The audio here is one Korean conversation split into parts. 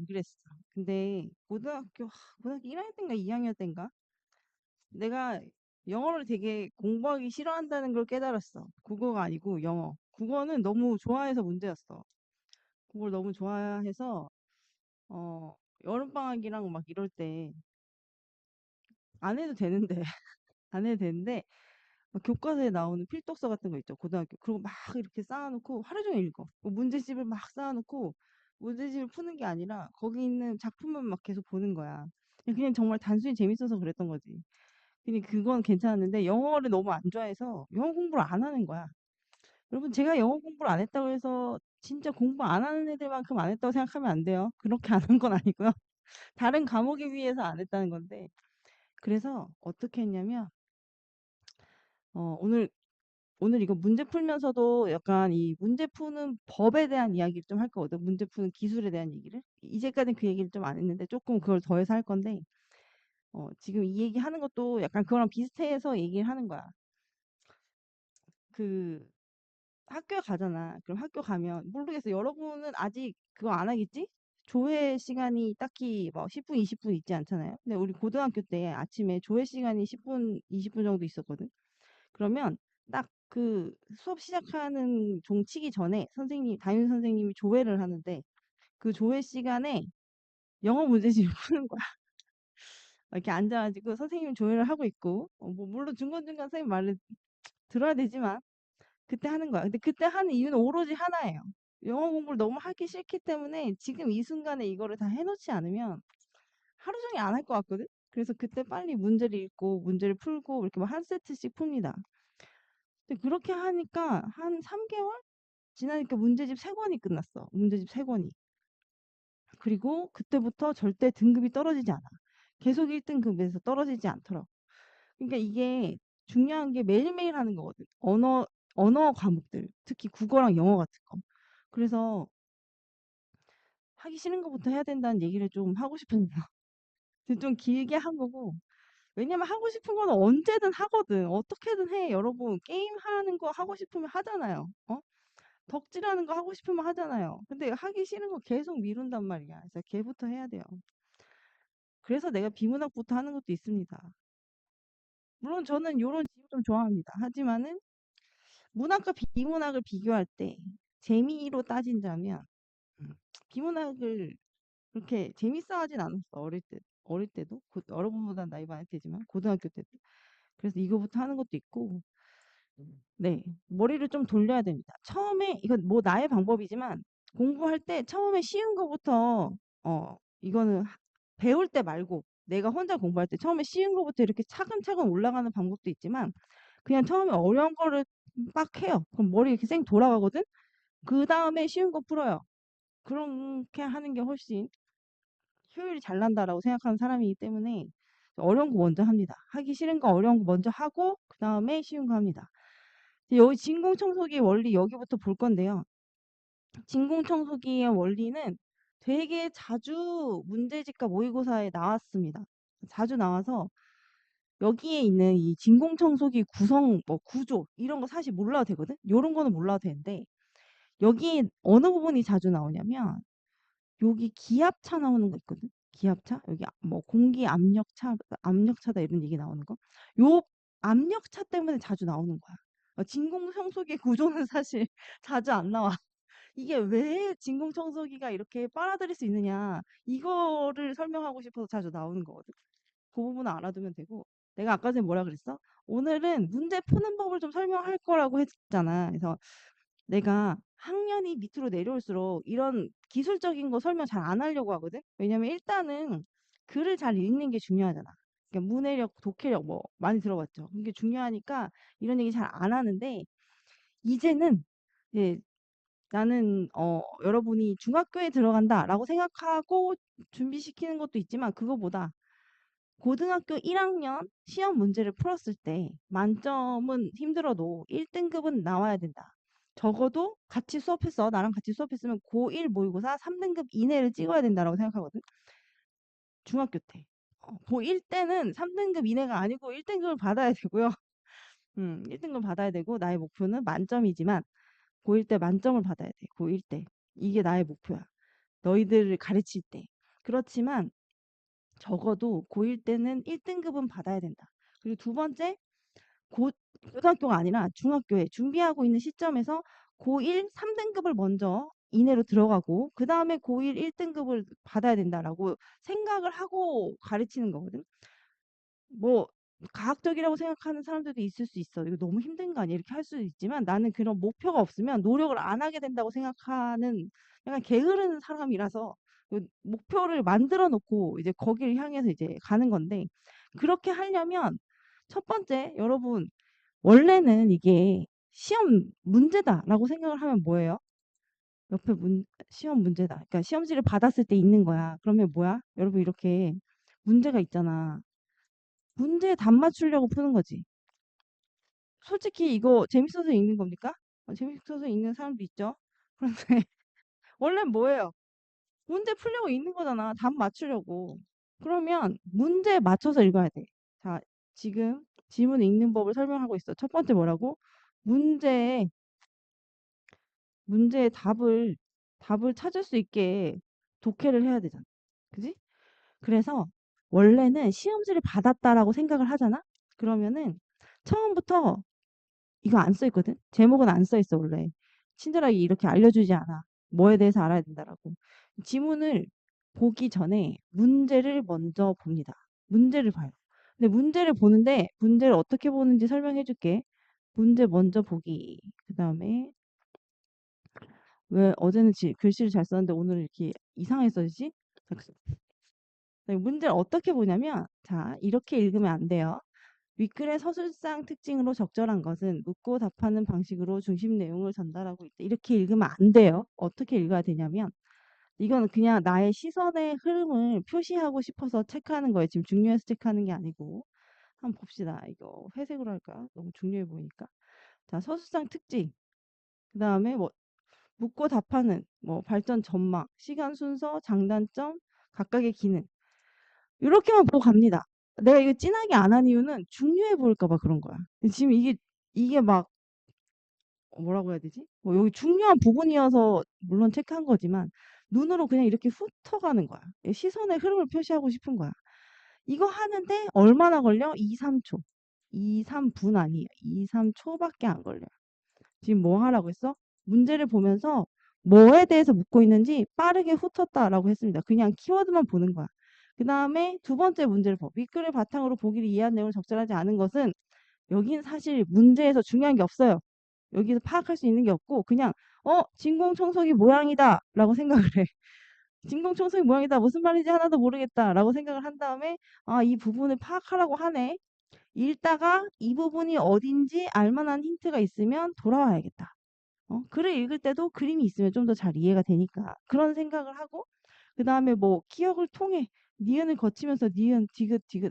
안 그랬어. 근데 고등학교 1학년 때인가 2학년 때인가 내가 영어를 되게 공부하기 싫어한다는 걸 깨달았어. 국어가 아니고 영어. 국어는 너무 좋아해서 문제였어. 국어를 너무 좋아해서 어 여름방학이랑 막 이럴 때 안 해도 되는데 안 해도 되는데 막 교과서에 나오는 필독서 같은 거 있죠. 고등학교. 그리고 막 이렇게 쌓아놓고 하루 종일 읽어. 뭐 문제집을 막 쌓아놓고 문제집을 푸는 게 아니라 거기 있는 작품만 막 계속 보는 거야. 그냥 정말 단순히 재밌어서 그랬던 거지. 근데 그건 괜찮았는데 영어를 너무 안 좋아해서 영어 공부를 안 하는 거야. 여러분 제가 영어 공부를 안 했다고 해서 진짜 공부 안 하는 애들만큼 안 했다고 생각하면 안 돼요. 그렇게 안 한 건 아니고요. 다른 과목에 비해서 안 했다는 건데. 그래서 어떻게 했냐면 오늘 이거 문제 풀면서도 약간 이 문제 푸는 법에 대한 이야기를 좀 할 거거든. 문제 푸는 기술에 대한 얘기를. 이제까지는 그 얘기를 좀 안 했는데 조금 그걸 더해서 할 건데 지금 이 얘기 하는 것도 약간 그거랑 비슷해서 얘기를 하는 거야. 그 학교에 가잖아. 그럼 학교 가면 모르겠어. 여러분은 아직 그거 안 하겠지? 조회 시간이 딱히 뭐 10분, 20분 있지 않잖아요. 근데 우리 고등학교 때 아침에 조회 시간이 10분, 20분 정도 있었거든. 그러면 딱 그 수업 시작하는 종 치기 전에 담임 선생님이 조회를 하는데 그 조회 시간에 영어 문제집을 푸는 거야. 이렇게 앉아가지고 선생님이 조회를 하고 있고, 뭐 물론 중간중간 선생님 말을 들어야 되지만 그때 하는 거야. 근데 그때 하는 이유는 오로지 하나예요. 영어 공부를 너무 하기 싫기 때문에 지금 이 순간에 이거를 다 해놓지 않으면 하루 종일 안 할 것 같거든? 그래서 그때 빨리 문제를 읽고 문제를 풀고 이렇게 뭐 한 세트씩 풉니다. 근데 그렇게 하니까 한 3개월 지나니까 문제집 3권이 끝났어. 문제집 3권이. 그리고 그때부터 절대 등급이 떨어지지 않아. 계속 1등급에서 떨어지지 않더라고. 그러니까 이게 중요한 게 매일매일 하는 거거든. 언어 과목들, 특히 국어랑 영어 같은 거. 그래서 하기 싫은 것부터 해야 된다는 얘기를 좀 하고 싶습니다. 좀 길게 한 거고. 왜냐면 하고 싶은 거는 언제든 하거든. 어떻게든 해. 여러분, 게임 하는 거 하고 싶으면 하잖아요. 덕질하는 거 하고 싶으면 하잖아요. 근데 하기 싫은 거 계속 미룬단 말이야. 그래서 걔부터 해야 돼요. 그래서 내가 비문학부터 하는 것도 있습니다. 물론 저는 요런 지금 좀 좋아합니다. 하지만은 문학과 비문학을 비교할 때 재미로 따진다면 음, 비문학을 그렇게 재밌어 하진 않았어. 어릴 때도 여러분보다 나이 많을 테지만 고등학교 때도. 그래서 이거부터 하는 것도 있고 네, 머리를 좀 돌려야 됩니다. 처음에 이건 뭐 나의 방법이지만 공부할 때 처음에 쉬운 거부터 이거는 배울 때 말고 내가 혼자 공부할 때 처음에 쉬운 거부터 이렇게 차근차근 올라가는 방법도 있지만 그냥 처음에 어려운 거를 막 해요. 그럼 머리 이렇게 쌩 돌아가거든. 그 다음에 쉬운 거 풀어요. 그렇게 하는 게 훨씬 효율이 잘 난다라고 생각하는 사람이기 때문에 어려운 거 먼저 합니다. 하기 싫은 거 어려운 거 먼저 하고 그 다음에 쉬운 거 합니다. 여기 진공청소기 원리 여기부터 볼 건데요. 진공청소기의 원리는 되게 자주 문제집과 모의고사에 나왔습니다. 자주 나와서 여기에 있는 이 진공청소기 구성, 뭐 구조 이런 거 사실 몰라도 되거든. 요런 거는 몰라도 되는데 여기에 어느 부분이 자주 나오냐면 여기 기압차 나오는 거 있거든. 기압차 여기 뭐 공기 압력차다 이런 얘기 나오는 거. 요 압력차 때문에 자주 나오는 거야. 진공청소기 구조는 사실 자주 안 나와. 이게 왜 진공청소기가 이렇게 빨아들일 수 있느냐 이거를 설명하고 싶어서 자주 나오는 거거든. 그 부분은 알아두면 되고 내가 아까 전에 뭐라 그랬어? 오늘은 문제 푸는 법을 좀 설명할 거라고 했잖아. 그래서 내가 학년이 밑으로 내려올수록 이런 기술적인 거 설명 잘 안 하려고 하거든. 왜냐면 일단은 글을 잘 읽는 게 중요하잖아. 그러니까 문해력, 독해력 뭐 많이 들어봤죠. 그게 중요하니까 이런 얘기 잘 안 하는데 이제는 이제 나는 여러분이 중학교에 들어간다라고 생각하고 준비시키는 것도 있지만 그거보다 고등학교 1학년 시험 문제를 풀었을 때 만점은 힘들어도 1등급은 나와야 된다. 적어도 같이 수업했어. 나랑 같이 수업했으면 고1 모의고사 3등급 이내를 찍어야 된다라고 생각하거든. 중학교 때. 고1 때는 3등급 이내가 아니고 1등급을 받아야 되고요. 1등급 받아야 되고 나의 목표는 만점이지만 고1 때 만점을 받아야 돼. 고1 때. 이게 나의 목표야. 너희들을 가르칠 때. 그렇지만 적어도 고1 때는 1등급은 받아야 된다. 그리고 두 번째, 고, 고등학교가 아니라 중학교에 준비하고 있는 시점에서 고1 3등급을 먼저 이내로 들어가고 그 다음에 고1 1등급을 받아야 된다라고 생각을 하고 가르치는 거거든. 뭐 과학적이라고 생각하는 사람들도 있을 수 있어. 이거 너무 힘든 거 아니야? 이렇게 할 수도 있지만 나는 그런 목표가 없으면 노력을 안 하게 된다고 생각하는 약간 게으른 사람이라서 그 목표를 만들어 놓고 이제 거기를 향해서 이제 가는 건데 그렇게 하려면 첫 번째 여러분 원래는 이게 시험 문제다라고 생각을 하면 뭐예요? 옆에 시험 문제다. 그러니까 시험지를 받았을 때 있는 거야. 그러면 뭐야? 여러분 이렇게 문제가 있잖아. 문제에 답 맞추려고 푸는 거지. 솔직히 이거 재밌어서 읽는 겁니까? 재밌어서 읽는 사람도 있죠. 그런데 원래 뭐예요? 문제 풀려고 읽는 거잖아. 답 맞추려고. 그러면 문제에 맞춰서 읽어야 돼. 자, 지금 지문 읽는 법을 설명하고 있어. 첫 번째 뭐라고? 문제에 문제의 답을 찾을 수 있게 독해를 해야 되잖아. 그지? 그래서 원래는 시험지를 받았다라고 생각을 하잖아. 그러면은 처음부터 이거 안 써 있거든. 제목은 안 써 있어 원래. 친절하게 이렇게 알려주지 않아. 뭐에 대해서 알아야 된다라고. 지문을 보기 전에 문제를 먼저 봅니다. 문제를 봐요. 근데 문제를 보는데 문제를 어떻게 보는지 설명해 줄게. 문제 먼저 보기. 그다음에 왜 어제는 글씨를 잘 썼는데 오늘 이렇게 이상하게 써지지? 문제를 어떻게 보냐면 자 이렇게 읽으면 안 돼요. 윗글의 서술상 특징으로 적절한 것은 묻고 답하는 방식으로 중심 내용을 전달하고 있다. 이렇게 읽으면 안 돼요. 어떻게 읽어야 되냐면 이건 그냥 나의 시선의 흐름을 표시하고 싶어서 체크하는 거예요. 지금 중요해서 체크하는 게 아니고. 한번 봅시다. 이거 회색으로 할까? 너무 중요해 보이니까. 자, 서술상 특징. 그 다음에 뭐 묻고 답하는 뭐 발전 전망, 시간 순서, 장단점, 각각의 기능. 이렇게만 보고 갑니다. 내가 이거 진하게 안 한 이유는 중요해 보일까 봐 그런 거야. 지금 이게 막 뭐라고 해야 되지? 뭐 여기 중요한 부분이어서 물론 체크한 거지만 눈으로 그냥 이렇게 훑어가는 거야. 시선의 흐름을 표시하고 싶은 거야. 이거 하는데 얼마나 걸려? 2, 3초. 2, 3분 아니에요. 2, 3초밖에 안 걸려요. 지금 뭐 하라고 했어? 문제를 보면서 뭐에 대해서 묻고 있는지 빠르게 훑었다라고 했습니다. 그냥 키워드만 보는 거야. 그 다음에 두 번째 문제를 봐. 윗글을 바탕으로 보기를 이해한 내용을 적절하지 않은 것은 여긴 사실 문제에서 중요한 게 없어요. 여기서 파악할 수 있는 게 없고 그냥 진공청소기 모양이다 라고 생각을 해. 진공청소기 모양이다 무슨 말인지 하나도 모르겠다 라고 생각을 한 다음에 이 부분을 파악하라고 하네. 읽다가 이 부분이 어딘지 알만한 힌트가 있으면 돌아와야겠다. 글을 읽을 때도 그림이 있으면 좀 더 잘 이해가 되니까 그런 생각을 하고 그 다음에 뭐 기억을 통해 니은을 거치면서 니은 디귿 디귿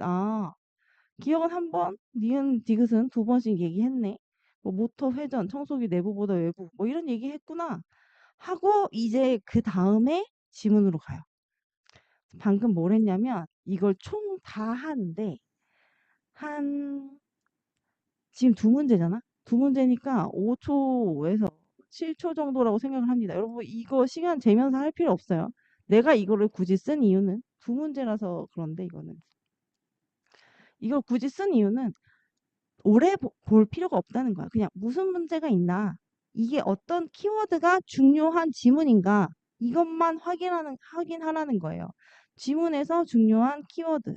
기억은 한 번, 니은 디귿은 두 번씩 얘기했네. 뭐 모터 회전, 청소기 내부보다 외부 뭐 이런 얘기했구나 하고 이제 그 다음에 지문으로 가요. 방금 뭘 했냐면 이걸 총 다 하는데 한 지금 두 문제잖아. 두 문제니까 5초에서 7초 정도라고 생각을 합니다. 여러분 이거 시간 재면서 할 필요 없어요. 내가 이거를 굳이 쓴 이유는 두 문제라서 그런데 이걸 굳이 쓴 이유는 오래 볼 필요가 없다는 거야. 그냥 무슨 문제가 있나, 이게 어떤 키워드가 중요한 지문인가 이것만 확인하라는 거예요. 지문에서 중요한 키워드,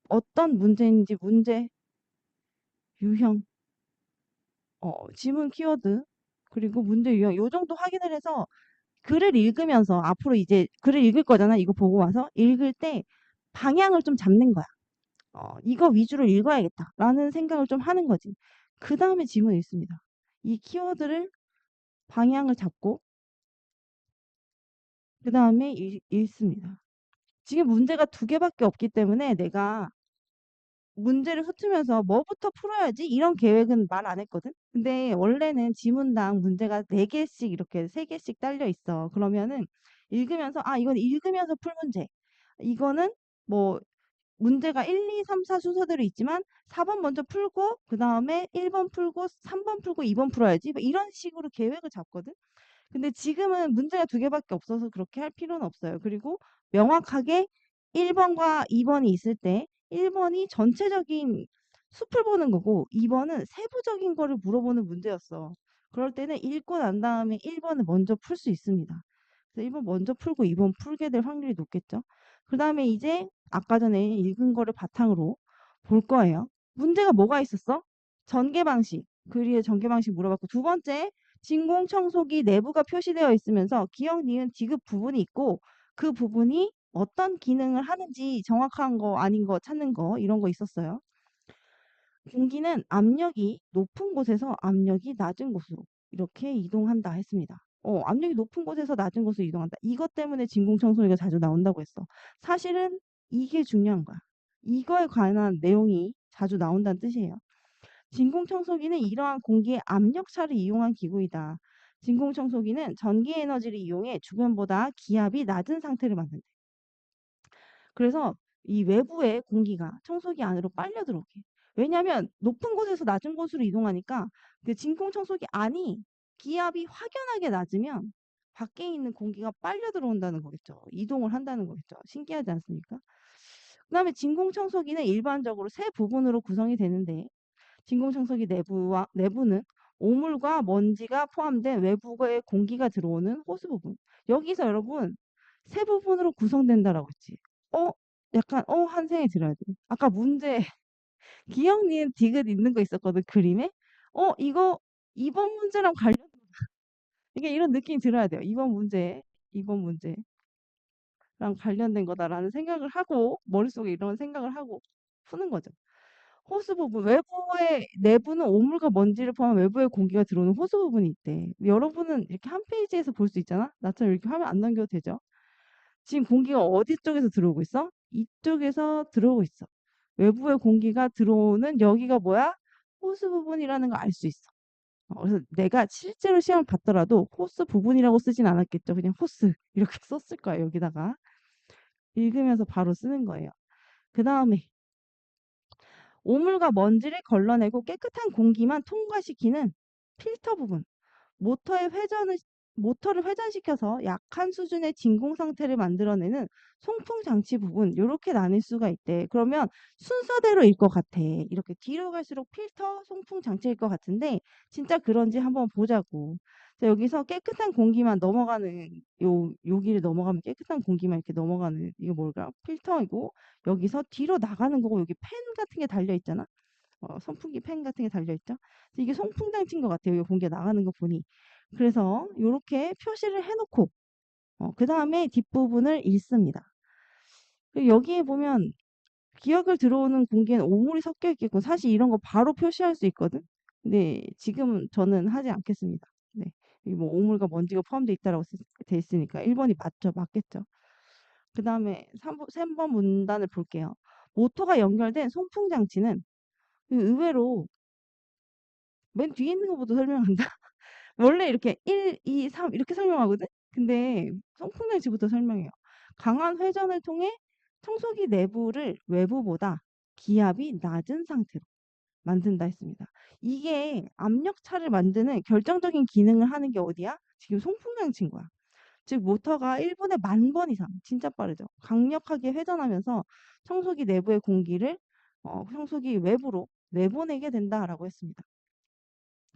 어떤 문제인지 문제, 유형, 지문 키워드, 그리고 문제 유형 요 정도 확인을 해서 글을 읽으면서 앞으로 이제 글을 읽을 거잖아. 이거 보고 와서 읽을 때 방향을 좀 잡는 거야. 이거 위주로 읽어야겠다라는 생각을 좀 하는 거지. 그 다음에 지문을 읽습니다. 이 키워드를 방향을 잡고 그 다음에 읽습니다. 지금 문제가 두 개밖에 없기 때문에 내가 문제를 훑으면서 뭐부터 풀어야지 이런 계획은 말 안 했거든. 근데 원래는 지문당 문제가 4개씩 이렇게 3개씩 딸려 있어. 그러면은 읽으면서 이건 읽으면서 풀 문제. 이거는 뭐 문제가 1, 2, 3, 4 순서대로 있지만 4번 먼저 풀고 그 다음에 1번 풀고 3번 풀고 2번 풀어야지. 뭐 이런 식으로 계획을 잡거든. 근데 지금은 문제가 두 개밖에 없어서 그렇게 할 필요는 없어요. 그리고 명확하게 1번과 2번이 있을 때 1번이 전체적인 숲을 보는 거고 2번은 세부적인 거를 물어보는 문제였어. 그럴 때는 읽고 난 다음에 1번을 먼저 풀 수 있습니다. 그래서 1번 먼저 풀고 2번 풀게 될 확률이 높겠죠. 그 다음에 이제 아까 전에 읽은 거를 바탕으로 볼 거예요. 문제가 뭐가 있었어? 전개 방식. 그리의 전개 방식 물어봤고 두 번째 진공 청소기 내부가 표시되어 있으면서 기억, 니은, 디귿 부분이 있고 그 부분이 어떤 기능을 하는지 정확한 거 아닌 거 찾는 거 이런 거 있었어요. 공기는 압력이 높은 곳에서 압력이 낮은 곳으로 이렇게 이동한다 했습니다. 압력이 높은 곳에서 낮은 곳으로 이동한다. 이것 때문에 진공청소기가 자주 나온다고 했어. 사실은 이게 중요한 거야. 이거에 관한 내용이 자주 나온다는 뜻이에요. 진공청소기는 이러한 공기의 압력차를 이용한 기구이다. 진공청소기는 전기 에너지를 이용해 주변보다 기압이 낮은 상태를 만든대. 그래서 이 외부의 공기가 청소기 안으로 빨려 들어오게. 왜냐하면 높은 곳에서 낮은 곳으로 이동하니까 그 진공청소기 안이 기압이 확연하게 낮으면 밖에 있는 공기가 빨려 들어온다는 거겠죠. 이동을 한다는 거겠죠. 신기하지 않습니까? 그다음에 진공청소기는 일반적으로 세 부분으로 구성이 되는데 진공청소기 내부는 오물과 먼지가 포함된 외부의 공기가 들어오는 호스 부분. 여기서 여러분 세 부분으로 구성된다라고 했지. 어? 약간 한 생각이 들어야 돼. 아까 문제 기억, 니은, 디귿 있는 거 있었거든 그림에. 이거 이번 문제랑 관련 이게 이런 느낌이 들어야 돼요. 이번 문제랑 관련된 거다라는 생각을 하고 머릿속에 이런 생각을 하고 푸는 거죠. 호스 부분, 외부의 내부는 오물과 먼지를 포함한 외부의 공기가 들어오는 호스 부분이 있대. 여러분은 이렇게 한 페이지에서 볼 수 있잖아? 나처럼 이렇게 화면 안 넘겨도 되죠? 지금 공기가 어디 쪽에서 들어오고 있어? 이쪽에서 들어오고 있어. 외부의 공기가 들어오는 여기가 뭐야? 호스 부분이라는 걸 알 수 있어. 그래서 내가 실제로 시험을 봤더라도 호스 부분이라고 쓰진 않았겠죠. 그냥 호스 이렇게 썼을 거야, 여기다가. 읽으면서 바로 쓰는 거예요. 그 다음에 오물과 먼지를 걸러내고 깨끗한 공기만 통과시키는 필터 부분. 모터의 회전을 모터를 회전시켜서 약한 수준의 진공 상태를 만들어내는 송풍 장치 부분 이렇게 나뉠 수가 있대. 그러면 순서대로일 것 같아. 이렇게 뒤로 갈수록 필터, 송풍 장치일 것 같은데 진짜 그런지 한번 보자고. 자, 여기서 깨끗한 공기만 넘어가는 여기를 넘어가면 깨끗한 공기만 이렇게 넘어가는 이거 뭘까? 필터이고 여기서 뒤로 나가는 거고 여기 팬 같은 게 달려 있잖아. 선풍기 팬 같은 게 달려 있죠. 이게 송풍 장치인 것 같아요. 이 공기가 나가는 거 보니. 그래서 이렇게 표시를 해놓고 그 다음에 뒷부분을 읽습니다. 그리고 여기에 보면 기억을 들어오는 공기에는 오물이 섞여 있겠고 사실 이런 거 바로 표시할 수 있거든. 근데 지금 저는 하지 않겠습니다. 네. 여기 뭐 오물과 먼지가 포함되어 있다라고 돼 있으니까 1번이 맞겠죠. 그 다음에 3번 문단을 볼게요. 모터가 연결된 송풍 장치는 의외로 맨 뒤에 있는 것부터 설명한다. 원래 이렇게 1, 2, 3 이렇게 설명하거든? 근데 송풍장치부터 설명해요. 강한 회전을 통해 청소기 내부를 외부보다 기압이 낮은 상태로 만든다 했습니다. 이게 압력차를 만드는 결정적인 기능을 하는 게 어디야? 지금 송풍장치인 거야. 즉 모터가 1분에 10,000번 이상 진짜 빠르죠. 강력하게 회전하면서 청소기 내부의 공기를 청소기 외부로 내보내게 된다라고 했습니다.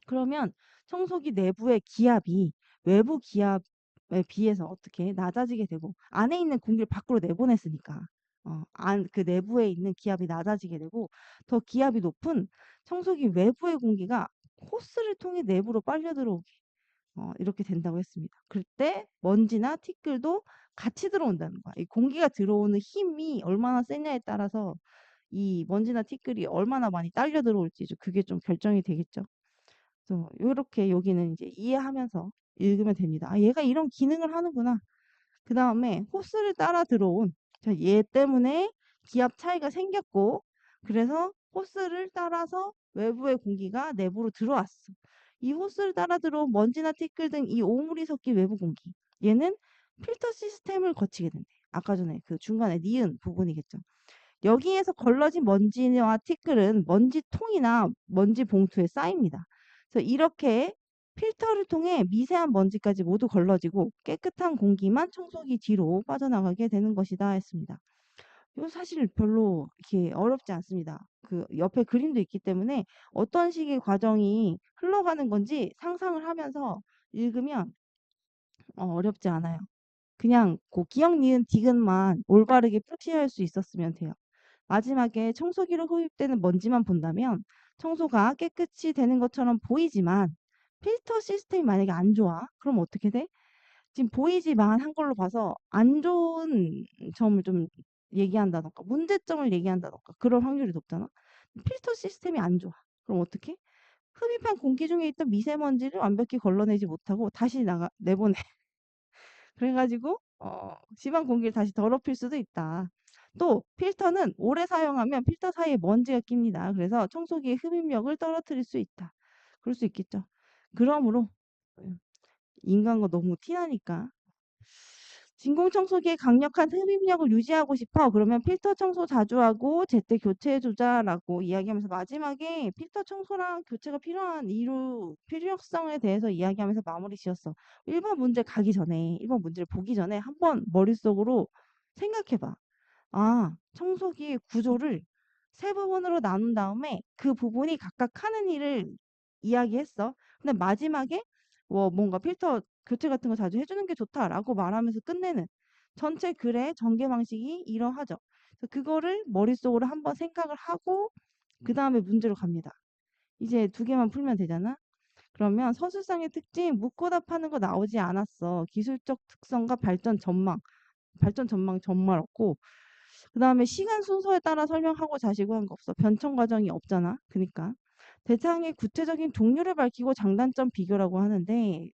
그러면 청소기 내부의 기압이 외부 기압에 비해서 어떻게 낮아지게 되고 안에 있는 공기를 밖으로 내보냈으니까 그 내부에 있는 기압이 낮아지게 되고 더 기압이 높은 청소기 외부의 공기가 호스를 통해 내부로 빨려 들어오게 이렇게 된다고 했습니다. 그때 먼지나 티끌도 같이 들어온다는 거야. 이 공기가 들어오는 힘이 얼마나 세냐에 따라서 이 먼지나 티끌이 얼마나 많이 딸려 들어올지 그게 좀 결정이 되겠죠. 그래서 요렇게 여기는 이제 이해하면서 읽으면 됩니다. 아, 얘가 이런 기능을 하는구나. 그 다음에 호스를 따라 들어온 얘 때문에 기압 차이가 생겼고 그래서 호스를 따라서 외부의 공기가 내부로 들어왔어. 이 호스를 따라 들어온 먼지나 티끌 등 이 오물이 섞인 외부 공기. 얘는 필터 시스템을 거치게 된대. 아까 전에 그 중간에 니은 부분이겠죠. 여기에서 걸러진 먼지와 티끌은 먼지통이나 먼지 봉투에 쌓입니다. 그래서 이렇게 필터를 통해 미세한 먼지까지 모두 걸러지고 깨끗한 공기만 청소기 뒤로 빠져나가게 되는 것이다 했습니다. 이거 사실 별로 이렇게 어렵지 않습니다. 그 옆에 그림도 있기 때문에 어떤 식의 과정이 흘러가는 건지 상상을 하면서 읽으면 어렵지 않아요. 그냥 그 기억, 니은, 디귿만 올바르게 표시할 수 있었으면 돼요. 마지막에 청소기로 흡입되는 먼지만 본다면 청소가 깨끗이 되는 것처럼 보이지만 필터 시스템이 만약에 안 좋아? 그럼 어떻게 돼? 지금 보이지만 한 걸로 봐서 안 좋은 점을 좀 얘기한다던가 문제점을 얘기한다던가 그럴 확률이 높잖아. 필터 시스템이 안 좋아. 그럼 어떻게? 흡입한 공기 중에 있던 미세먼지를 완벽히 걸러내지 못하고 다시 내보내. 그래가지고 심한 공기를 다시 더럽힐 수도 있다. 또 필터는 오래 사용하면 필터 사이에 먼지가 낍니다. 그래서 청소기의 흡입력을 떨어뜨릴 수 있다. 그럴 수 있겠죠. 그러므로 인간거 너무 티나니까 진공청소기의 강력한 흡입력을 유지하고 싶어. 그러면 필터 청소 자주 하고 제때 교체해주자라고 이야기하면서 마지막에 필터 청소랑 교체가 필요한 이유, 필요성에 대해서 이야기하면서 마무리 지었어. 1번 문제 가기 전에, 1번 문제를 보기 전에 한번 머릿속으로 생각해봐. 아, 청소기의 구조를 세 부분으로 나눈 다음에 그 부분이 각각 하는 일을 이야기했어. 근데 마지막에 뭔가 필터 교체 같은 거 자주 해주는 게 좋다라고 말하면서 끝내는 전체 글의 전개 방식이 이러하죠. 그래서 그거를 머릿속으로 한번 생각을 하고 그 다음에 문제로 갑니다. 이제 두 개만 풀면 되잖아. 그러면 서술상의 특징 묻고 답하는 거 나오지 않았어. 기술적 특성과 발전 전망 정말 없고 그다음에 시간 순서에 따라 설명하고 자시고 한 거 없어. 변청 과정이 없잖아. 그니까 대상의 구체적인 종류를 밝히고 장단점 비교라고 하는데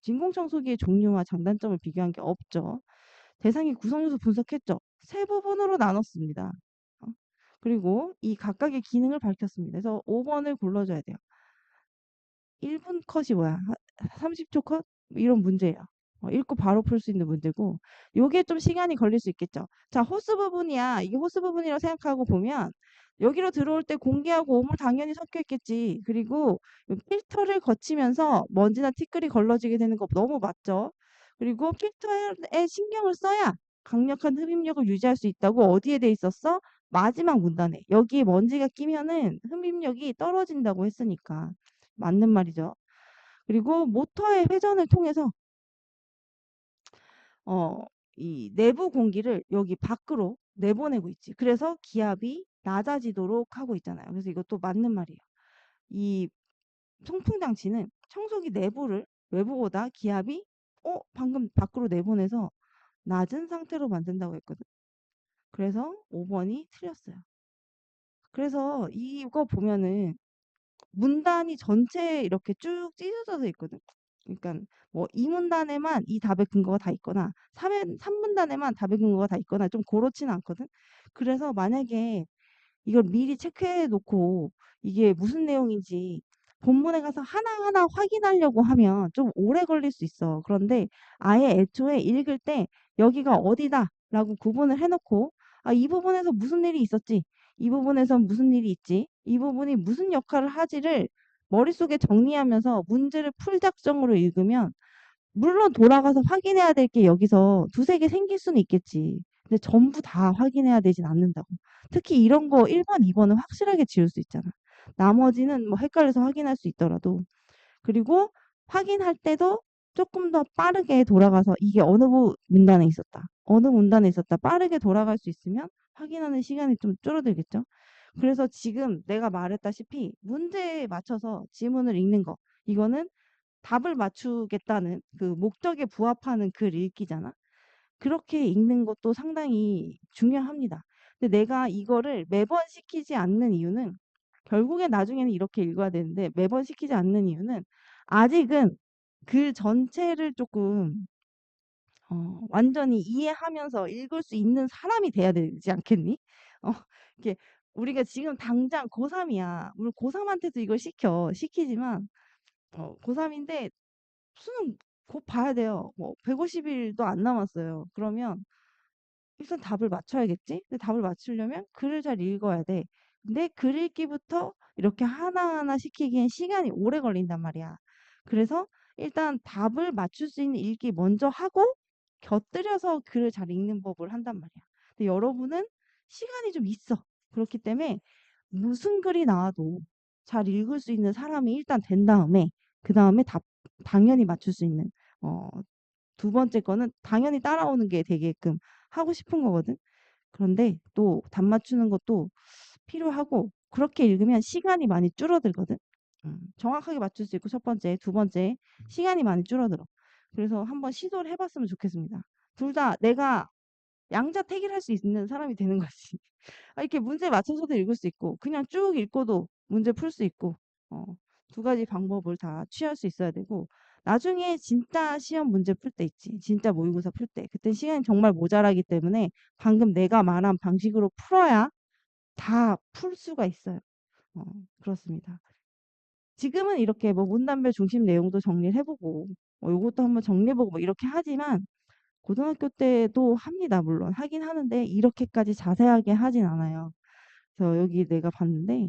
진공청소기의 종류와 장단점을 비교한 게 없죠. 대상의 구성 요소 분석했죠. 세 부분으로 나눴습니다. 어? 그리고 이 각각의 기능을 밝혔습니다. 그래서 5번을 골라줘야 돼요. 1분 컷이 뭐야? 30초 컷? 이런 문제예요. 읽고 바로 풀 수 있는 문제고 요게 좀 시간이 걸릴 수 있겠죠. 자, 호스 부분이야. 이게 호스 부분이라고 생각하고 보면 여기로 들어올 때 공기하고 오물 당연히 섞여 있겠지. 그리고 필터를 거치면서 먼지나 티끌이 걸러지게 되는 거 너무 맞죠? 그리고 필터에 신경을 써야 강력한 흡입력을 유지할 수 있다고 어디에 돼 있었어? 마지막 문단에. 여기에 먼지가 끼면은 흡입력이 떨어진다고 했으니까. 맞는 말이죠. 그리고 모터의 회전을 통해서 이 내부 공기를 여기 밖으로 내보내고 있지. 그래서 기압이 낮아지도록 하고 있잖아요. 그래서 이것도 맞는 말이에요. 이 통풍 장치는 청소기 내부를 외부보다 기압이 방금 밖으로 내보내서 낮은 상태로 만든다고 했거든. 그래서 5번이 틀렸어요. 그래서 이거 보면은 문단이 전체에 이렇게 쭉 찢어져서 있거든. 그러니까 뭐 이 문단에만 이 답의 근거가 다 있거나 3문단에만 답의 근거가 다 있거나 좀 그렇지는 않거든. 그래서 만약에 이걸 미리 체크해 놓고 이게 무슨 내용인지 본문에 가서 하나하나 확인하려고 하면 좀 오래 걸릴 수 있어. 그런데 아예 애초에 읽을 때 여기가 어디다라고 구분을 해놓고 이 부분에서 무슨 일이 있었지? 이 부분에선 무슨 일이 있지? 이 부분이 무슨 역할을 하지를 머릿속에 정리하면서 문제를 풀작정으로 읽으면 물론 돌아가서 확인해야 될 게 여기서 두세 개 생길 수는 있겠지. 근데 전부 다 확인해야 되진 않는다고. 특히 이런 거 1번, 2번은 확실하게 지울 수 있잖아. 나머지는 뭐 헷갈려서 확인할 수 있더라도. 그리고 확인할 때도 조금 더 빠르게 돌아가서 이게 어느 문단에 있었다. 어느 문단에 있었다. 빠르게 돌아갈 수 있으면 확인하는 시간이 좀 줄어들겠죠. 그래서 지금 내가 말했다시피 문제에 맞춰서 지문을 읽는 거. 이거는 답을 맞추겠다는 그 목적에 부합하는 글 읽기잖아. 그렇게 읽는 것도 상당히 중요합니다. 근데 내가 이거를 매번 시키지 않는 이유는 결국에 나중에는 이렇게 읽어야 되는데 매번 시키지 않는 이유는 아직은 글 전체를 조금 완전히 이해하면서 읽을 수 있는 사람이 돼야 되지 않겠니? 어, 이렇게 우리가 지금 당장 고3이야. 우리 고3한테도 이걸 시키지만 고3인데 수능 곧 봐야 돼요. 뭐 150일도 안 남았어요. 그러면 일단 답을 맞춰야겠지? 근데 답을 맞추려면 글을 잘 읽어야 돼. 근데 글 읽기부터 이렇게 하나하나 시키기엔 시간이 오래 걸린단 말이야. 그래서 일단 답을 맞출 수 있는 읽기 먼저 하고 곁들여서 글을 잘 읽는 법을 한단 말이야. 근데 여러분은 시간이 좀 있어. 그렇기 때문에 무슨 글이 나와도 잘 읽을 수 있는 사람이 일단 된 다음에 그 다음에 답 당연히 맞출 수 있는 어, 두 번째 거는 당연히 따라오는 게 되게끔 하고 싶은 거거든. 그런데 또 답 맞추는 것도 필요하고 그렇게 읽으면 시간이 많이 줄어들거든. 정확하게 맞출 수 있고 첫 번째, 두 번째 시간이 많이 줄어들어. 그래서 한번 시도를 해봤으면 좋겠습니다. 둘 다 내가 양자택일할 수 있는 사람이 되는 거지. 이렇게 문제 맞춰서도 읽을 수 있고 그냥 쭉 읽고도 문제 풀 수 있고 어, 두 가지 방법을 다 취할 수 있어야 되고 나중에 진짜 시험 문제 풀 때 있지. 진짜 모의고사 풀 때. 그때 시간이 정말 모자라기 때문에 방금 내가 말한 방식으로 풀어야 다 풀 수가 있어요. 어, 그렇습니다. 지금은 이렇게 뭐 문단별 중심 내용도 정리를 해보고 요것도 한번 정리해보고 뭐 이렇게 하지만 고등학교 때도 합니다. 물론 하긴 하는데 이렇게까지 자세하게 하진 않아요. 그래서 여기 내가 봤는데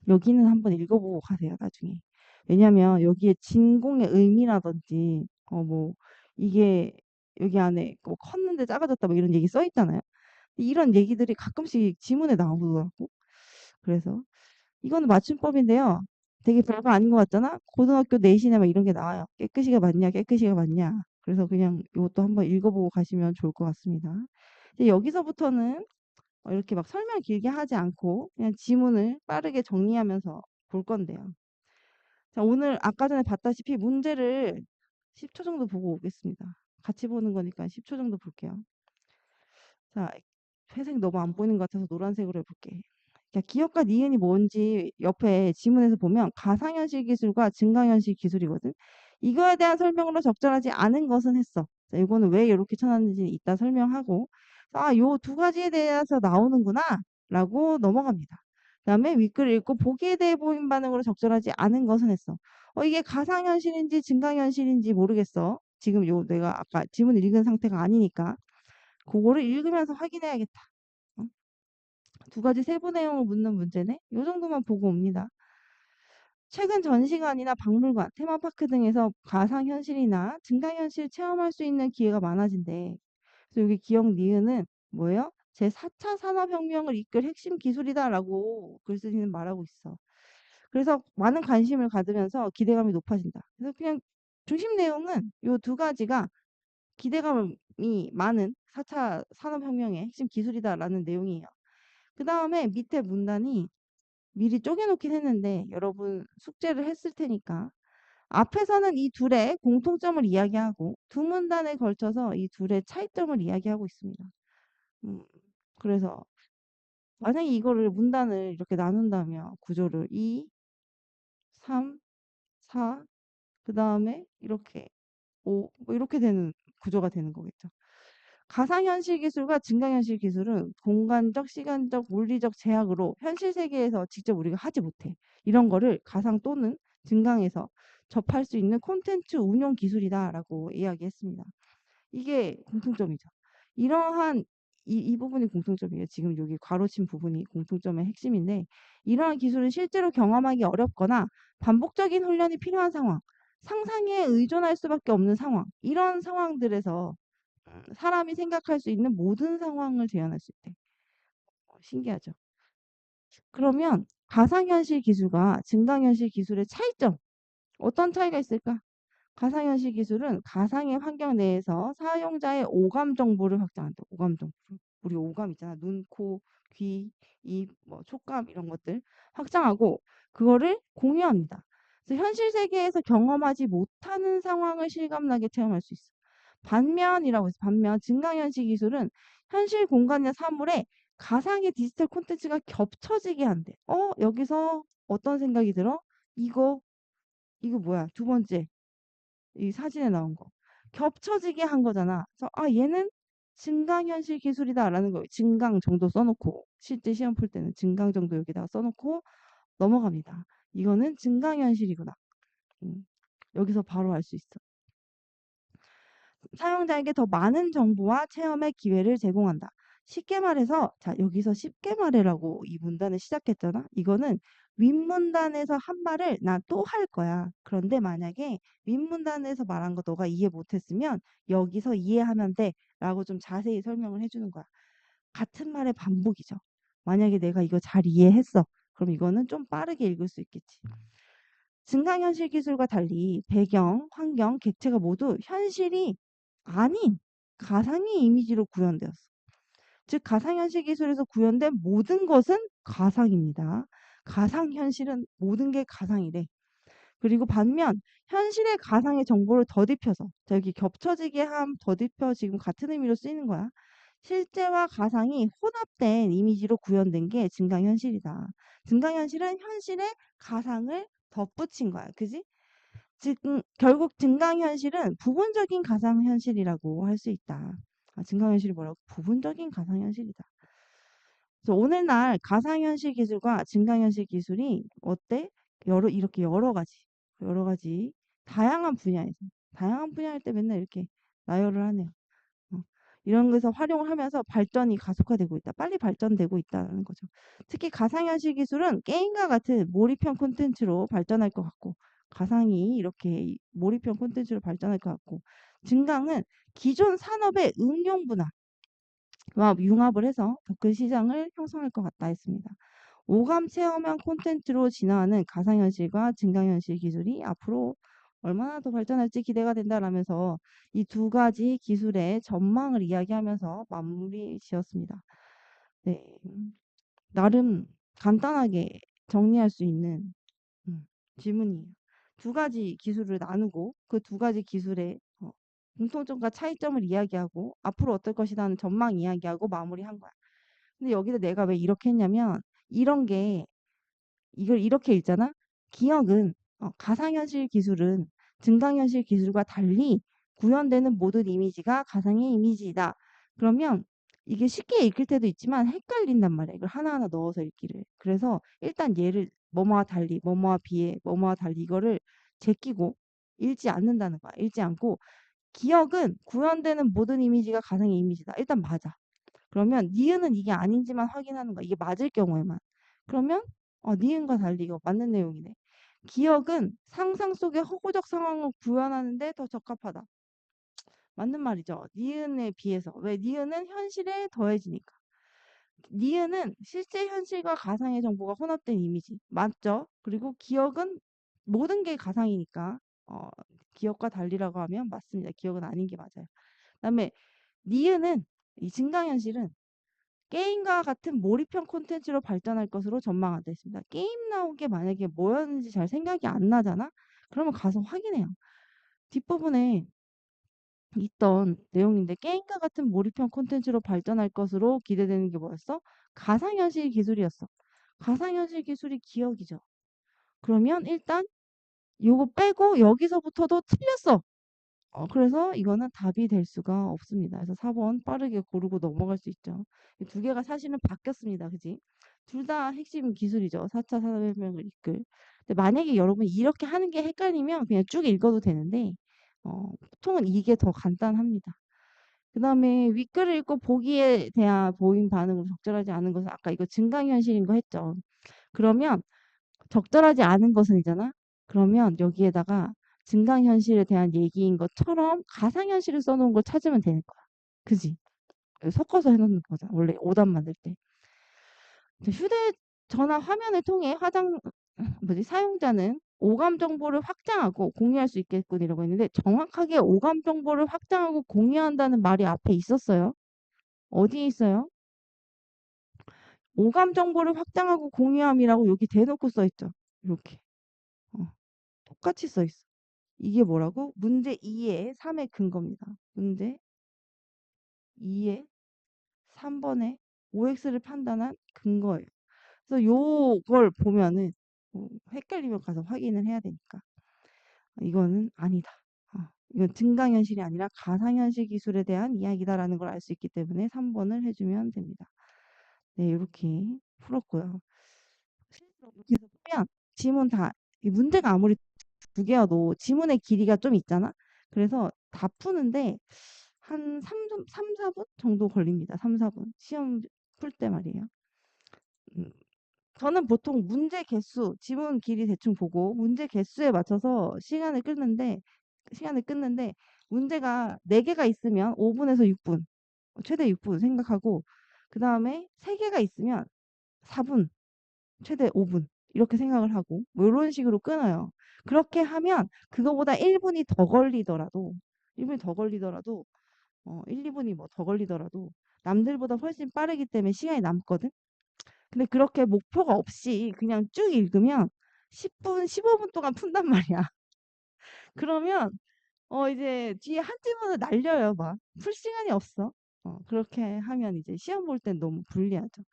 여기는 한번 읽어보고 가세요. 나중에. 왜냐면 여기에 진공의 의미라든지 뭐 이게 여기 안에 뭐 컸는데 작아졌다 뭐 이런 얘기 써 있잖아요. 이런 얘기들이 가끔씩 지문에 나오더라고. 그래서 이거는 맞춤법인데요. 되게 별거 아닌 것 같잖아? 고등학교 내신에 막 이런 게 나와요. 깨끗이가 맞냐, 깨끗이가 맞냐. 그래서 그냥 이것도 한번 읽어보고 가시면 좋을 것 같습니다. 이제 여기서부터는 이렇게 막 설명 길게 하지 않고 그냥 지문을 빠르게 정리하면서 볼 건데요. 자, 오늘 아까 전에 봤다시피 문제를 10초 정도 보고 오겠습니다. 같이 보는 거니까 10초 정도 볼게요. 자, 회색이 너무 안 보이는 것 같아서 노란색으로 해볼게. 자, 기억과 니은이 뭔지 옆에 지문에서 보면 가상현실 기술과 증강현실 기술이거든. 이거에 대한 설명으로 적절하지 않은 것은 했어. 자, 이거는 왜 이렇게 쳐놨는지 이따 설명하고 요 두 가지에 대해서 나오는구나 라고 넘어갑니다. 그 다음에 윗글 읽고 보기에 대해 보인 반응으로 적절하지 않은 것은 했어. 이게 가상현실인지 증강현실인지 모르겠어. 지금 내가 아까 지문 읽은 상태가 아니니까 그거를 읽으면서 확인해야겠다. 어? 두 가지 세부 내용을 묻는 문제네. 요 정도만 보고 옵니다. 최근 전시관이나 박물관, 테마파크 등에서 가상현실이나 증강현실 체험할 수 있는 기회가 많아진대. 그래서 여기 기억 니은은 뭐예요? 제4차 산업혁명을 이끌 핵심 기술이다라고 글쓴이는 말하고 있어. 그래서 많은 관심을 가지면서 기대감이 높아진다. 그래서 그냥 중심 내용은 요 두 가지가 기대감이 많은 4차 산업혁명의 핵심 기술이다라는 내용이에요. 그 다음에 밑에 문단이 미리 쪼개놓긴 했는데 여러분 숙제를 했을 테니까 앞에서는 이 둘의 공통점을 이야기하고 두 문단에 걸쳐서 이 둘의 차이점을 이야기하고 있습니다. 음, 그래서 만약에 이거를 문단을 이렇게 나눈다면 구조를 2, 3, 4, 그 다음에 이렇게 5, 뭐 이렇게 되는 구조가 되는 거겠죠. 가상현실 기술과 증강현실 기술은 공간적, 시간적, 물리적 제약으로 현실 세계에서 직접 우리가 하지 못해. 이런 거를 가상 또는 증강에서 접할 수 있는 콘텐츠 운용 기술이다라고 이야기했습니다. 이게 공통점이죠. 이러한 이 부분이 공통점이에요. 지금 여기 괄호친 부분이 공통점의 핵심인데 이러한 기술은 실제로 경험하기 어렵거나 반복적인 훈련이 필요한 상황, 상상에 의존할 수밖에 없는 상황, 이런 상황들에서 사람이 생각할 수 있는 모든 상황을 재현할 수 있대. 신기하죠? 그러면 가상현실 기술과 증강현실 기술의 차이점, 어떤 차이가 있을까? 가상현실 기술은 가상의 환경 내에서 사용자의 오감 정보를 확장한다. 오감 정보. 우리 오감 있잖아. 눈, 코, 귀, 입, 뭐 촉감 이런 것들 확장하고 그거를 공유합니다. 그래서 현실 세계에서 경험하지 못하는 상황을 실감나게 체험할 수 있어. 반면이라고 해서 반면 증강현실 기술은 현실 공간이나 사물에 가상의 디지털 콘텐츠가 겹쳐지게 한대. 여기서 어떤 생각이 들어? 이거 뭐야? 두 번째. 이 사진에 나온 거. 겹쳐지게 한 거잖아. 그래서 얘는 증강현실 기술이다라는 거. 증강 정도 써놓고 실제 시험 풀 때는 증강 정도 여기다가 써놓고 넘어갑니다. 이거는 증강현실이구나. 여기서 바로 알 수 있어. 사용자에게 더 많은 정보와 체험의 기회를 제공한다. 쉽게 말해서 자 여기서 쉽게 말해라고 이 문단을 시작했잖아. 이거는 윗문단에서 한 말을 나 또 할 거야. 그런데 만약에 윗문단에서 말한 거 너가 이해 못했으면 여기서 이해하면 돼 라고 좀 자세히 설명을 해주는 거야. 같은 말의 반복이죠. 만약에 내가 이거 잘 이해했어. 그럼 이거는 좀 빠르게 읽을 수 있겠지. 증강현실 기술과 달리 배경, 환경, 객체가 모두 현실이 아닌 가상의 이미지로 구현되었어. 즉 가상현실 기술에서 구현된 모든 것은 가상입니다. 가상현실은 모든 게 가상이래. 그리고 반면 현실의 가상의 정보를 덧입혀서 자 여기 겹쳐지게 함 덧입혀 지금 같은 의미로 쓰이는 거야. 실제와 가상이 혼합된 이미지로 구현된 게 증강현실이다. 증강현실은 현실의 가상을 덧붙인 거야. 그지? 즉 결국 증강현실은 부분적인 가상현실이라고 할 수 있다. 증강현실이 뭐라고? 부분적인 가상현실이다. 그래서 오늘날 가상현실 기술과 증강현실 기술이 어때? 이렇게 여러 가지 다양한 분야에서 다양한 분야일 때 맨날 이렇게 나열을 하네요. 어, 이런 거에서 활용을 하면서 발전이 가속화되고 있다. 빨리 발전되고 있다는 거죠. 특히 가상현실 기술은 게임과 같은 몰입형 콘텐츠로 발전할 것 같고 가상이 이렇게 몰입형 콘텐츠로 발전할 것 같고 증강은 기존 산업의 응용 분야와 융합을 해서 더 큰 시장을 형성할 것 같다 했습니다. 오감 체험형 콘텐츠로 진화하는 가상현실과 증강현실 기술이 앞으로 얼마나 더 발전할지 기대가 된다라면서 이 두 가지 기술의 전망을 이야기하면서 마무리 지었습니다. 네, 나름 간단하게 정리할 수 있는 질문이에요. 두 가지 기술을 나누고 그 두 가지 기술의 공통점과 차이점을 이야기하고 앞으로 어떨 것이라는 전망 이야기하고 마무리한 거야. 근데 여기서 내가 왜 이렇게 했냐면 이런 게 이걸 이렇게 읽잖아. 기억은 가상현실 기술은 증강현실 기술과 달리 구현되는 모든 이미지가 가상의 이미지이다. 그러면 이게 쉽게 읽힐 때도 있지만 헷갈린단 말이야. 이걸 하나하나 넣어서 읽기를. 그래서 일단 얘를 뭐뭐와 달리, 뭐뭐와 비해, 뭐뭐와 달리 이거를 제끼고 읽지 않는다는 거야. 읽지 않고 기억은 구현되는 모든 이미지가 가상의 이미지다. 일단 맞아. 그러면 니은은 이게 아닌지만 확인하는 거야. 이게 맞을 경우에만. 그러면 니은과 달리 이거 맞는 내용이네. 기억은 상상 속의 허구적 상황을 구현하는데 더 적합하다. 맞는 말이죠. 니은에 비해서. 왜? 니은은 현실에 더해지니까. 니은은 실제 현실과 가상의 정보가 혼합된 이미지. 맞죠? 그리고 기억은 모든 게 가상이니까 기억과 달리라고 하면 맞습니다. 기억은 아닌 게 맞아요. 그다음에 니은은 이 증강현실은 게임과 같은 몰입형 콘텐츠로 발전할 것으로 전망하고 있습니다. 게임 나온 게 만약에 뭐였는지 잘 생각이 안 나잖아? 그러면 가서 확인해요. 뒷부분에 있던 내용인데 게임과 같은 몰입형 콘텐츠로 발전할 것으로 기대되는 게 뭐였어? 가상현실 기술이었어. 가상현실 기술이 기억이죠. 그러면 일단 요거 빼고 여기서부터도 틀렸어. 그래서 이거는 답이 될 수가 없습니다. 그래서 4번 빠르게 고르고 넘어갈 수 있죠. 이 두 개가 사실은 바뀌었습니다. 그지? 둘 다 핵심 기술이죠. 4차 산업혁명을 이끌. 근데 만약에 여러분 이렇게 하는 게 헷갈리면 그냥 쭉 읽어도 되는데 보통은 이게 더 간단합니다. 그 다음에 윗글을 읽고 보기에 대한 보인 반응으로 적절하지 않은 것은 아까 이거 증강현실인 거 했죠. 그러면 적절하지 않은 것은이잖아. 그러면 여기에다가 증강현실에 대한 얘기인 것처럼 가상현실을 써놓은 걸 찾으면 되는 거야. 그지? 섞어서 해놓는 거잖아. 원래 오답 만들 때. 휴대전화 화면을 통해 사용자는 오감 정보를 확장하고 공유할 수 있겠군 이라고 했는데 정확하게 오감 정보를 확장하고 공유한다는 말이 앞에 있었어요. 어디에 있어요? 오감 정보를 확장하고 공유함이라고 여기 대놓고 써있죠. 이렇게. 똑같이 써있어. 이게 뭐라고? 문제 2의 3의 근거입니다. 문제 2의 3번의 OX를 판단한 근거예요. 그래서 요걸 보면은 헷갈리면 가서 확인을 해야 되니까 이거는 아니다. 이건 증강현실이 아니라 가상현실 기술에 대한 이야기다라는 걸 알 수 있기 때문에 3번을 해주면 됩니다. 네, 이렇게 풀었고요. 이렇게 해서 보면 지문 이 문제가 아무리 두 개여도 지문의 길이가 좀 있잖아. 그래서 다 푸는데 한 3-4분 정도 걸립니다. 3-4분. 시험 풀 때 말이에요. 음, 저는 보통 문제 개수, 지문 길이 대충 보고 문제 개수에 맞춰서 시간을 끊는데 문제가 4개가 있으면 5분에서 6분, 최대 6분 생각하고 그다음에 3개가 있으면 4분, 최대 5분 이렇게 생각을 하고 뭐 이런 식으로 끊어요. 그렇게 하면 그거보다 1분이 더 걸리더라도 1분이 더 걸리더라도 1-2분이 뭐 더 걸리더라도 남들보다 훨씬 빠르기 때문에 시간이 남거든. 근데 그렇게 목표가 없이 그냥 쭉 읽으면 10분, 15분 동안 푼단 말이야. 그러면 이제 뒤에 한 지문을 날려요, 막. 풀 시간이 없어. 그렇게 하면 이제 시험 볼 땐 너무 불리하죠.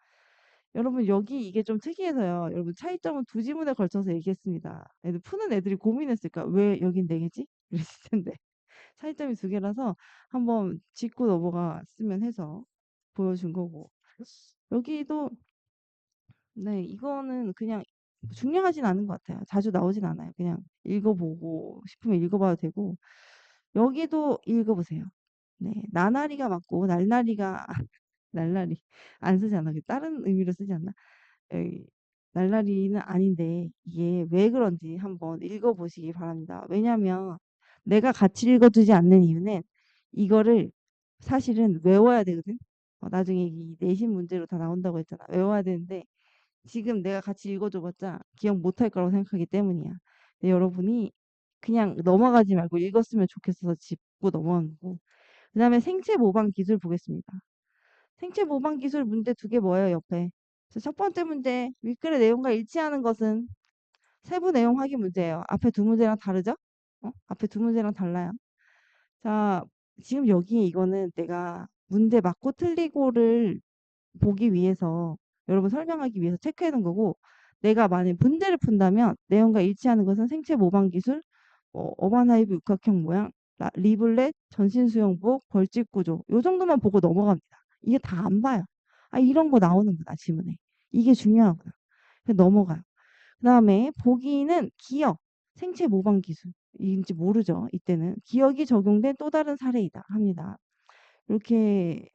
여러분 여기 이게 좀 특이해서요. 여러분 차이점은 두 지문에 걸쳐서 얘기했습니다. 푸는 애들이 고민했을까? 왜 여긴 네 개지? 이랬을 텐데. 차이점이 두 개라서 한번 짚고 넘어갔으면 해서 보여준 거고. 여기도 네, 이거는 그냥 중요하진 않은 것 같아요. 자주 나오진 않아요. 그냥 읽어보고 싶으면 읽어봐도 되고. 여기도 읽어보세요. 네, 나날이가 맞고 날라리가 날라리 안 쓰지 않아. 다른 의미로 쓰지 않나? 여기 날라리는 아닌데 이게 왜 그런지 한번 읽어보시기 바랍니다. 왜냐면 내가 같이 읽어주지 않는 이유는 이거를 사실은 외워야 되거든. 나중에 이 내신 문제로 다 나온다고 했잖아. 외워야 되는데 지금 내가 같이 읽어줘봤자 기억 못할 거라고 생각하기 때문이야. 근데 여러분이 그냥 넘어가지 말고 읽었으면 좋겠어서 짚고 넘어간 거고. 그 다음에 생체 모방 기술 보겠습니다. 생체 모방 기술 문제 2개 뭐예요, 옆에? 첫 번째 문제, 윗글의 내용과 일치하는 것은 세부 내용 확인 문제예요. 앞에 두 문제랑 다르죠? 앞에 두 문제랑 달라요. 자, 지금 여기에 이거는 내가 문제 맞고 틀리고를 보기 위해서 여러분 설명하기 위해서 체크해 놓은 거고 내가 만약 문제를 푼다면 내용과 일치하는 것은 생체 모방 기술, 어반하이브 육각형 모양, 리블렛, 전신 수영복, 벌집 구조 요 정도만 보고 넘어갑니다. 이게 다 안 봐요. 아 이런 거 나오는구나 지문에. 이게 중요하구나. 그래서 넘어가요. 그다음에 보기는 기억, 생체 모방 기술인지 모르죠. 이때는 기억이 적용된 또 다른 사례이다 합니다. 이렇게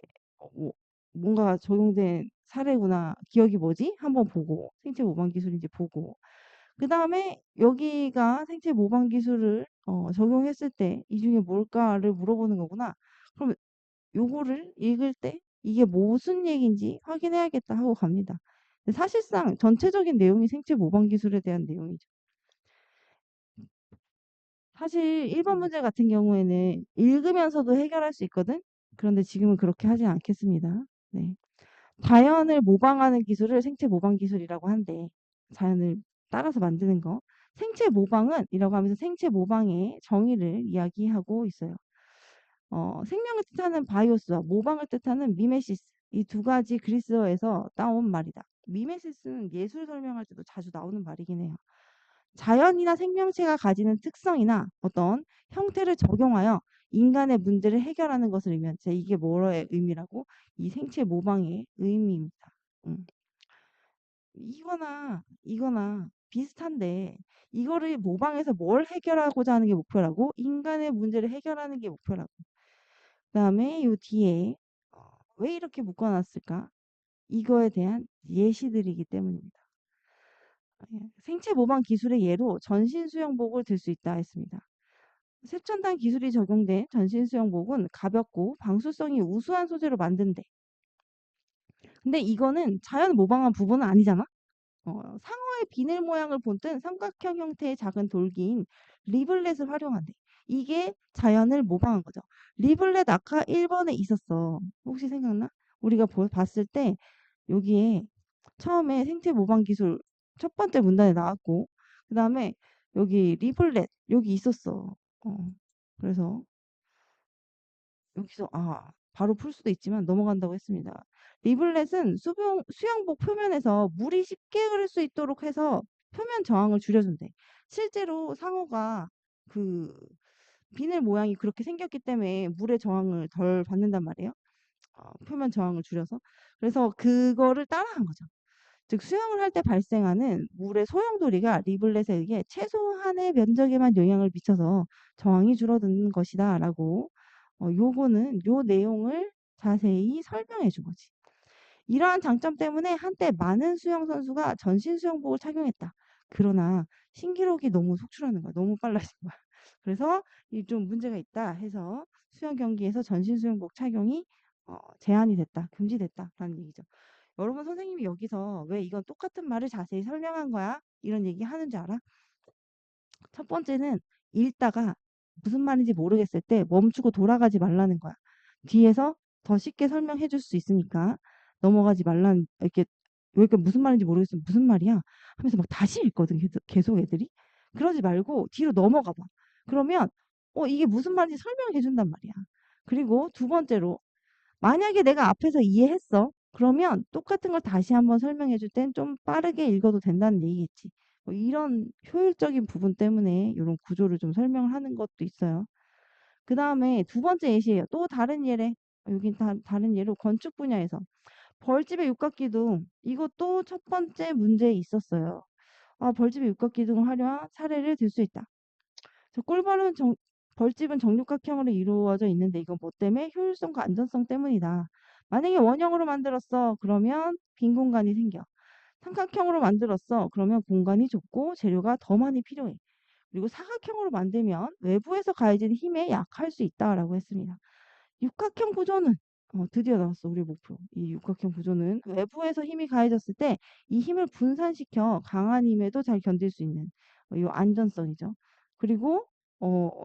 뭐 뭔가 적용된 사례구나. 기억이 뭐지? 한번 보고 생체 모방 기술인지 보고 그다음에 여기가 생체 모방 기술을 적용했을 때 이 중에 뭘까를 물어보는 거구나. 그럼 요거를 읽을 때 이게 무슨 얘기인지 확인해야겠다 하고 갑니다. 근데 사실상 전체적인 내용이 생체 모방 기술에 대한 내용이죠. 사실 1번 문제 같은 경우에는 읽으면서도 해결할 수 있거든. 그런데 지금은 그렇게 하지 않겠습니다. 네. 자연을 모방하는 기술을 생체 모방 기술이라고 한대. 자연을 따라서 만드는 거. 생체 모방은 이라고 하면서 생체 모방의 정의를 이야기하고 있어요. 생명을 뜻하는 바이오스와 모방을 뜻하는 미메시스. 이 두 가지 그리스어에서 따온 말이다. 미메시스는 예술 설명할 때도 자주 나오는 말이긴 해요. 자연이나 생명체가 가지는 특성이나 어떤 형태를 적용하여 인간의 문제를 해결하는 것을 의미한 이게 뭐의 의미라고? 이 생체 모방의 의미입니다. 이거나 비슷한데 이거를 모방해서 뭘 해결하고자 하는 게 목표라고? 인간의 문제를 해결하는 게 목표라고. 그다음에 요 뒤에 왜 이렇게 묶어놨을까? 이거에 대한 예시들이기 때문입니다. 생체 모방 기술의 예로 전신 수영복을 들 수 있다 했습니다. 쇠첨단 기술이 적용된 전신 수영복은 가볍고 방수성이 우수한 소재로 만든대. 근데 이거는 자연 모방한 부분은 아니잖아. 상어의 비늘 모양을 본뜬 삼각형 형태의 작은 돌기인 리블렛을 활용한대. 이게 자연을 모방한 거죠. 리블렛 아까 1번에 있었어. 혹시 생각나? 우리가 봤을 때 여기에 처음에 생체 모방 기술 첫 번째 문단에 나왔고 그다음에 여기 리블렛 여기 있었어. 그래서 여기서 바로 풀 수도 있지만 넘어간다고 했습니다. 리블렛은 수영복 표면에서 물이 쉽게 흐를 수 있도록 해서 표면 저항을 줄여준대. 실제로 상어가 그 비늘 모양이 그렇게 생겼기 때문에 물의 저항을 덜 받는단 말이에요. 표면 저항을 줄여서. 그래서 그거를 따라한 거죠. 즉 수영을 할 때 발생하는 물의 소용돌이가 리블렛에 의해 최소한의 면적에만 영향을 미쳐서 저항이 줄어드는 것이다 라고 요거는 요 내용을 자세히 설명해 준 거지. 이러한 장점 때문에 한때 많은 수영 선수가 전신 수영복을 착용했다. 그러나 신기록이 너무 속출하는 거야. 너무 빨라진 거야. 그래서 이 좀 문제가 있다 해서 수영 경기에서 전신 수영복 착용이 제한이 됐다. 금지됐다라는 얘기죠. 여러분 선생님이 여기서 왜 이건 똑같은 말을 자세히 설명한 거야? 이런 얘기 하는 줄 알아? 첫 번째는 읽다가 무슨 말인지 모르겠을 때 멈추고 돌아가지 말라는 거야. 뒤에서 더 쉽게 설명해 줄 수 있으니까 넘어가지 말라는 이렇게 왜 이렇게 무슨 말인지 모르겠으면 무슨 말이야? 하면서 막 다시 읽거든 계속 애들이. 그러지 말고 뒤로 넘어가 봐. 그러면 이게 무슨 말인지 설명해 준단 말이야. 그리고 두 번째로 만약에 내가 앞에서 이해했어. 그러면 똑같은 걸 다시 한번 설명해 줄 땐 좀 빠르게 읽어도 된다는 얘기겠지. 이런 효율적인 부분 때문에 이런 구조를 좀 설명을 하는 것도 있어요. 그 다음에 두 번째 예시예요. 또 다른 예래. 여긴 다른 예로 건축 분야에서 벌집의 육각기둥 이것도 첫 번째 문제에 있었어요. 벌집의 육각기둥을 활용한 사례를 들 수 있다. 꿀벌은 벌집은 정육각형으로 이루어져 있는데 이건 뭐 때문에? 효율성과 안전성 때문이다. 만약에 원형으로 만들었어. 그러면 빈 공간이 생겨. 삼각형으로 만들었어. 그러면 공간이 좁고 재료가 더 많이 필요해. 그리고 사각형으로 만들면 외부에서 가해진 힘에 약할 수 있다라고 했습니다. 육각형 구조는 드디어 나왔어 우리 목표. 이 육각형 구조는 외부에서 힘이 가해졌을 때 이 힘을 분산시켜 강한 힘에도 잘 견딜 수 있는 이 안전성이죠. 그리고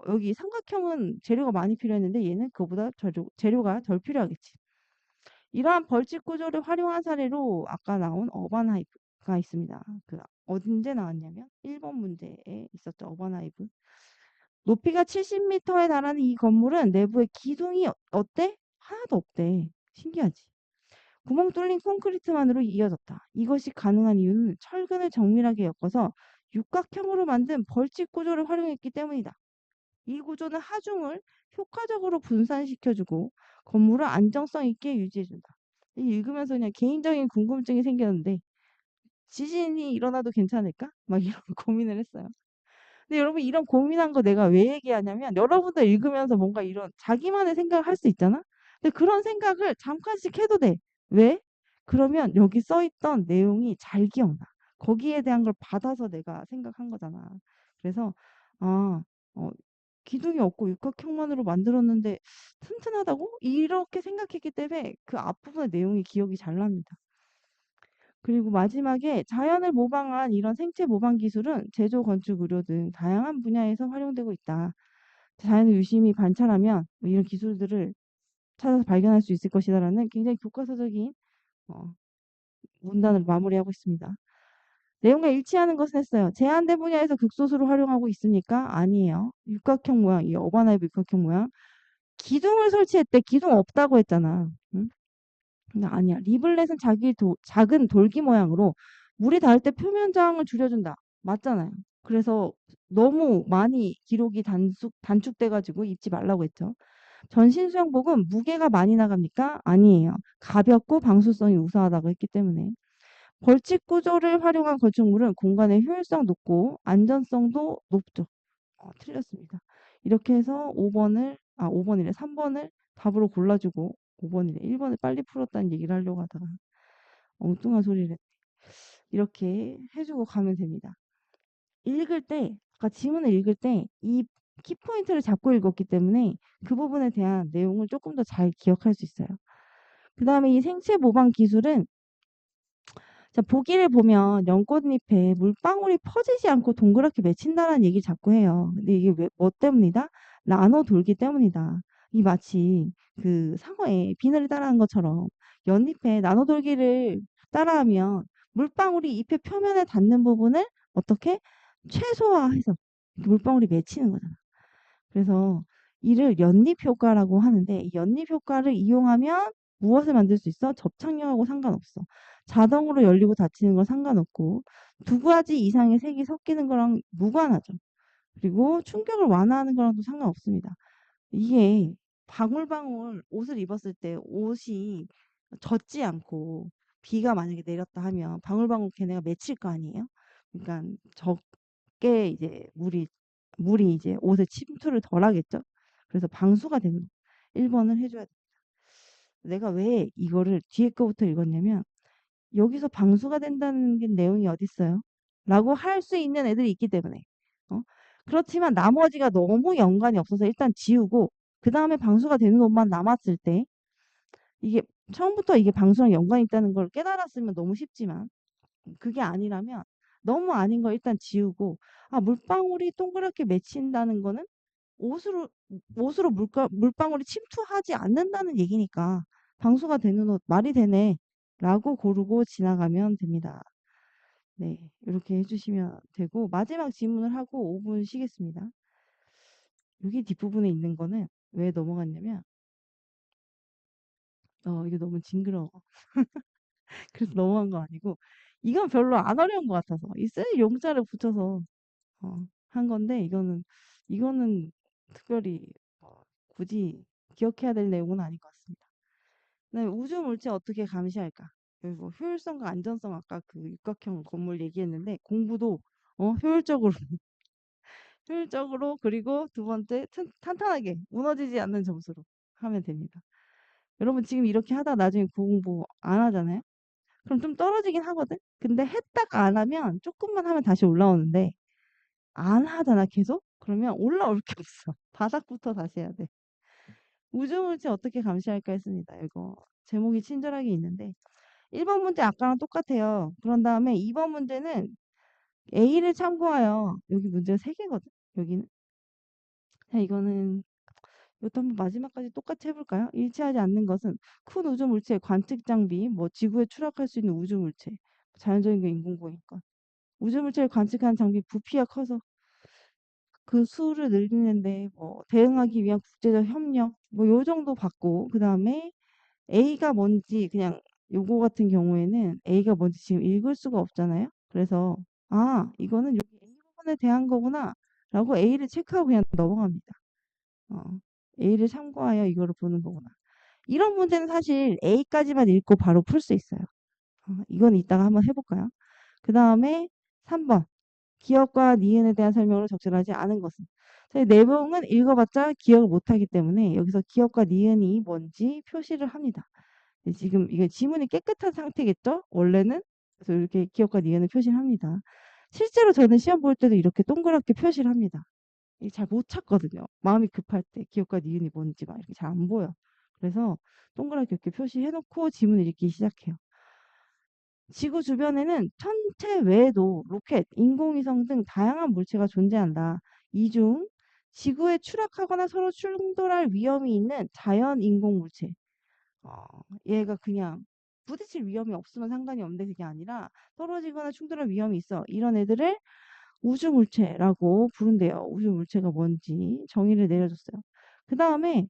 여기 삼각형은 재료가 많이 필요했는데 얘는 그거보다 재료가 덜 필요하겠지. 이러한 벌집 구조를 활용한 사례로 아까 나온 어반하이브가 있습니다. 언제 나왔냐면 1번 문제에 있었죠. 어반하이브. 높이가 70m에 달하는 이 건물은 내부에 기둥이 어때? 하나도 없대. 신기하지? 구멍 뚫린 콘크리트만으로 이어졌다. 이것이 가능한 이유는 철근을 정밀하게 엮어서 육각형으로 만든 벌집 구조를 활용했기 때문이다. 이 구조는 하중을 효과적으로 분산시켜주고 건물을 안정성 있게 유지해준다. 읽으면서 그냥 개인적인 궁금증이 생겼는데 지진이 일어나도 괜찮을까? 막 이런 고민을 했어요. 근데 여러분 이런 고민한 거 내가 왜 얘기하냐면 여러분들 읽으면서 뭔가 이런 자기만의 생각을 할 수 있잖아? 근데 그런 생각을 잠깐씩 해도 돼. 왜? 그러면 여기 써있던 내용이 잘 기억나. 거기에 대한 걸 받아서 내가 생각한 거잖아. 그래서 아, 기둥이 없고 육각형만으로 만들었는데 튼튼하다고? 이렇게 생각했기 때문에 그 앞부분의 내용이 기억이 잘 납니다. 그리고 마지막에 자연을 모방한 이런 생체 모방 기술은 제조, 건축, 의료 등 다양한 분야에서 활용되고 있다. 자연을 유심히 관찰하면 이런 기술들을 찾아서 발견할 수 있을 것이다라는 굉장히 교과서적인 문단을 마무리하고 있습니다. 내용과 일치하는 것은 했어요. 제한된 분야에서 극소수로 활용하고 있으니까 아니에요. 육각형 모양, 이 어바나이브 육각형 모양. 기둥을 설치했대. 기둥 없다고 했잖아. 응? 근데 아니야. 리블렛은 작은 돌기 모양으로 물이 닿을 때 표면 저항을 줄여준다. 맞잖아요. 그래서 너무 많이 기록이 단축돼가지고 입지 말라고 했죠. 전신 수영복은 무게가 많이 나갑니까? 아니에요. 가볍고 방수성이 우수하다고 했기 때문에. 벌집 구조를 활용한 건축물은 공간의 효율성 높고 안전성도 높죠. 틀렸습니다. 이렇게 해서 5번이래. 3번을 답으로 골라주고 5번이래. 1번을 빨리 풀었다는 얘기를 하려고 하다가 엉뚱한 소리를 했네. 이렇게 해주고 가면 됩니다. 읽을 때, 아까 지문을 읽을 때 이 키포인트를 잡고 읽었기 때문에 그 부분에 대한 내용을 조금 더 잘 기억할 수 있어요. 그 다음에 이 생체 모방 기술은 자, 보기를 보면 연꽃잎에 물방울이 퍼지지 않고 동그랗게 맺힌다는 얘기 자꾸 해요. 근데 이게 뭐 때문이다? 나노 돌기 때문이다. 이 마치 그 상어에 비늘을 따라한 것처럼 연잎에 나노 돌기를 따라하면 물방울이 잎의 표면에 닿는 부분을 어떻게 최소화해서 물방울이 맺히는 거잖아. 그래서 이를 연립 효과라고 하는데 이 연립 효과를 이용하면 무엇을 만들 수 있어? 접착력하고 상관없어. 자동으로 열리고 닫히는 건 상관없고 두 가지 이상의 색이 섞이는 거랑 무관하죠. 그리고 충격을 완화하는 거랑도 상관없습니다. 이게 방울방울 옷을 입었을 때 옷이 젖지 않고 비가 만약에 내렸다 하면 방울방울 걔네가 맺힐 거 아니에요? 그러니까 적게 이제 물이 이제 옷에 침투를 덜 하겠죠. 그래서 방수가 되는 1번을 해줘야 돼. 내가 왜 이거를 뒤에 거부터 읽었냐면 여기서 방수가 된다는 게 내용이 어딨어요? 라고 할 수 있는 애들이 있기 때문에. 어? 그렇지만 나머지가 너무 연관이 없어서 일단 지우고 그 다음에 방수가 되는 옷만 남았을 때 이게 처음부터 이게 방수랑 연관이 있다는 걸 깨달았으면 너무 쉽지만 그게 아니라면 너무 아닌 거 일단 지우고 아 물방울이 동그랗게 맺힌다는 거는 옷으로 물방울이 침투하지 않는다는 얘기니까 방수가 되는 옷 말이 되네 라고 고르고 지나가면 됩니다. 네, 이렇게 해주시면 되고 마지막 질문을 하고 5분 쉬겠습니다. 여기 뒷부분에 있는 거는 왜 넘어갔냐면 이게 너무 징그러워. 그래서 넘어간 거 아니고 이건 별로 안 어려운 것 같아서 이 쓸 용자를 붙여서 한 건데 이거는 특별히 굳이 기억해야 될 내용은 아닌 것 같습니다. 그다음에 우주 물체 어떻게 감시할까? 여기 뭐 효율성과 안전성 아까 그 육각형 건물 얘기했는데 공부도 효율적으로 효율적으로 그리고 두 번째 탄탄하게 무너지지 않는 점수로 하면 됩니다. 여러분 지금 이렇게 하다 나중에 공부 안 하잖아요? 그럼 좀 떨어지긴 하거든? 근데 했다가 안 하면 조금만 하면 다시 올라오는데 안 하잖아 계속? 그러면 올라올 게 없어. 바닥부터 다시 해야 돼. 우주물체 어떻게 감시할까 했습니다. 이거 제목이 친절하게 있는데 1번 문제 아까랑 똑같아요. 그런 다음에 2번 문제는 A를 참고하여 여기 문제가 3개거든. 여기는 자, 이거는 이것도 한번 마지막까지 똑같이 해볼까요? 일치하지 않는 것은 큰 우주물체의 관측 장비, 뭐 지구에 추락할 수 있는 우주물체, 자연적인 게 인공고니까 우주물체를 관측하는 장비 부피가 커서 그 수를 늘리는데 뭐 대응하기 위한 국제적 협력 뭐 요 정도 받고 그다음에 A가 뭔지 그냥 요거 같은 경우에는 A가 뭔지 지금 읽을 수가 없잖아요. 그래서 아 이거는 여기 A 부분에 대한 거구나 라고 A를 체크하고 그냥 넘어갑니다. 어, A를 참고하여 이거를 보는 거구나. 이런 문제는 사실 A까지만 읽고 바로 풀 수 있어요. 이건 이따가 한번 해볼까요? 그 다음에 3번 기억과 니은에 대한 설명으로 적절하지 않은 것은 저희 내용은 읽어봤자 기억을 못하기 때문에 여기서 기억과 니은이 뭔지 표시를 합니다. 지금 이게 지문이 깨끗한 상태겠죠? 원래는 그래서 이렇게 기억과 니은을 표시를 합니다. 실제로 저는 시험 볼 때도 이렇게 동그랗게 표시를 합니다. 잘 못 찾거든요. 마음이 급할 때 기억과 니은이 뭔지 막 이렇게 잘 안 보여. 그래서 동그랗게 이렇게 표시해놓고 지문을 읽기 시작해요. 지구 주변에는 천체 외에도 로켓, 인공위성 등 다양한 물체가 존재한다. 이 중 지구에 추락하거나 서로 충돌할 위험이 있는 자연 인공 물체. 얘가 그냥 부딪힐 위험이 없으면 상관이 없는데 그게 아니라 떨어지거나 충돌할 위험이 있어. 이런 애들을 우주 물체라고 부른대요. 우주 물체가 뭔지 정의를 내려줬어요. 그 다음에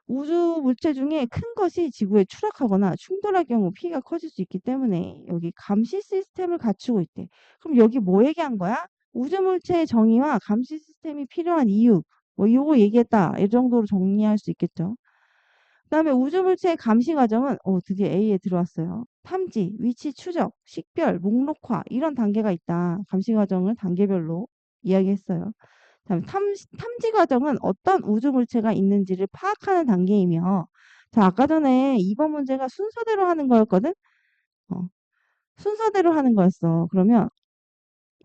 우주 물체 중에 큰 것이 지구에 추락하거나 충돌할 경우 피해가 커질 수 있기 때문에 여기 감시 시스템을 갖추고 있대. 그럼 여기 뭐 얘기한 거야? 우주 물체의 정의와 감시 시스템이 필요한 이유. 뭐 요거 얘기했다. 이 정도로 정리할 수 있겠죠. 그다음에 우주 물체의 감시 과정은 드디어 A에 들어왔어요. 탐지, 위치 추적, 식별, 목록화 이런 단계가 있다. 감시 과정을 단계별로 이야기했어요. 다음 탐지 과정은 어떤 우주 물체가 있는지를 파악하는 단계이며 자 아까 전에 2번 문제가 순서대로 하는 거였거든. 어, 순서대로 하는 거였어. 그러면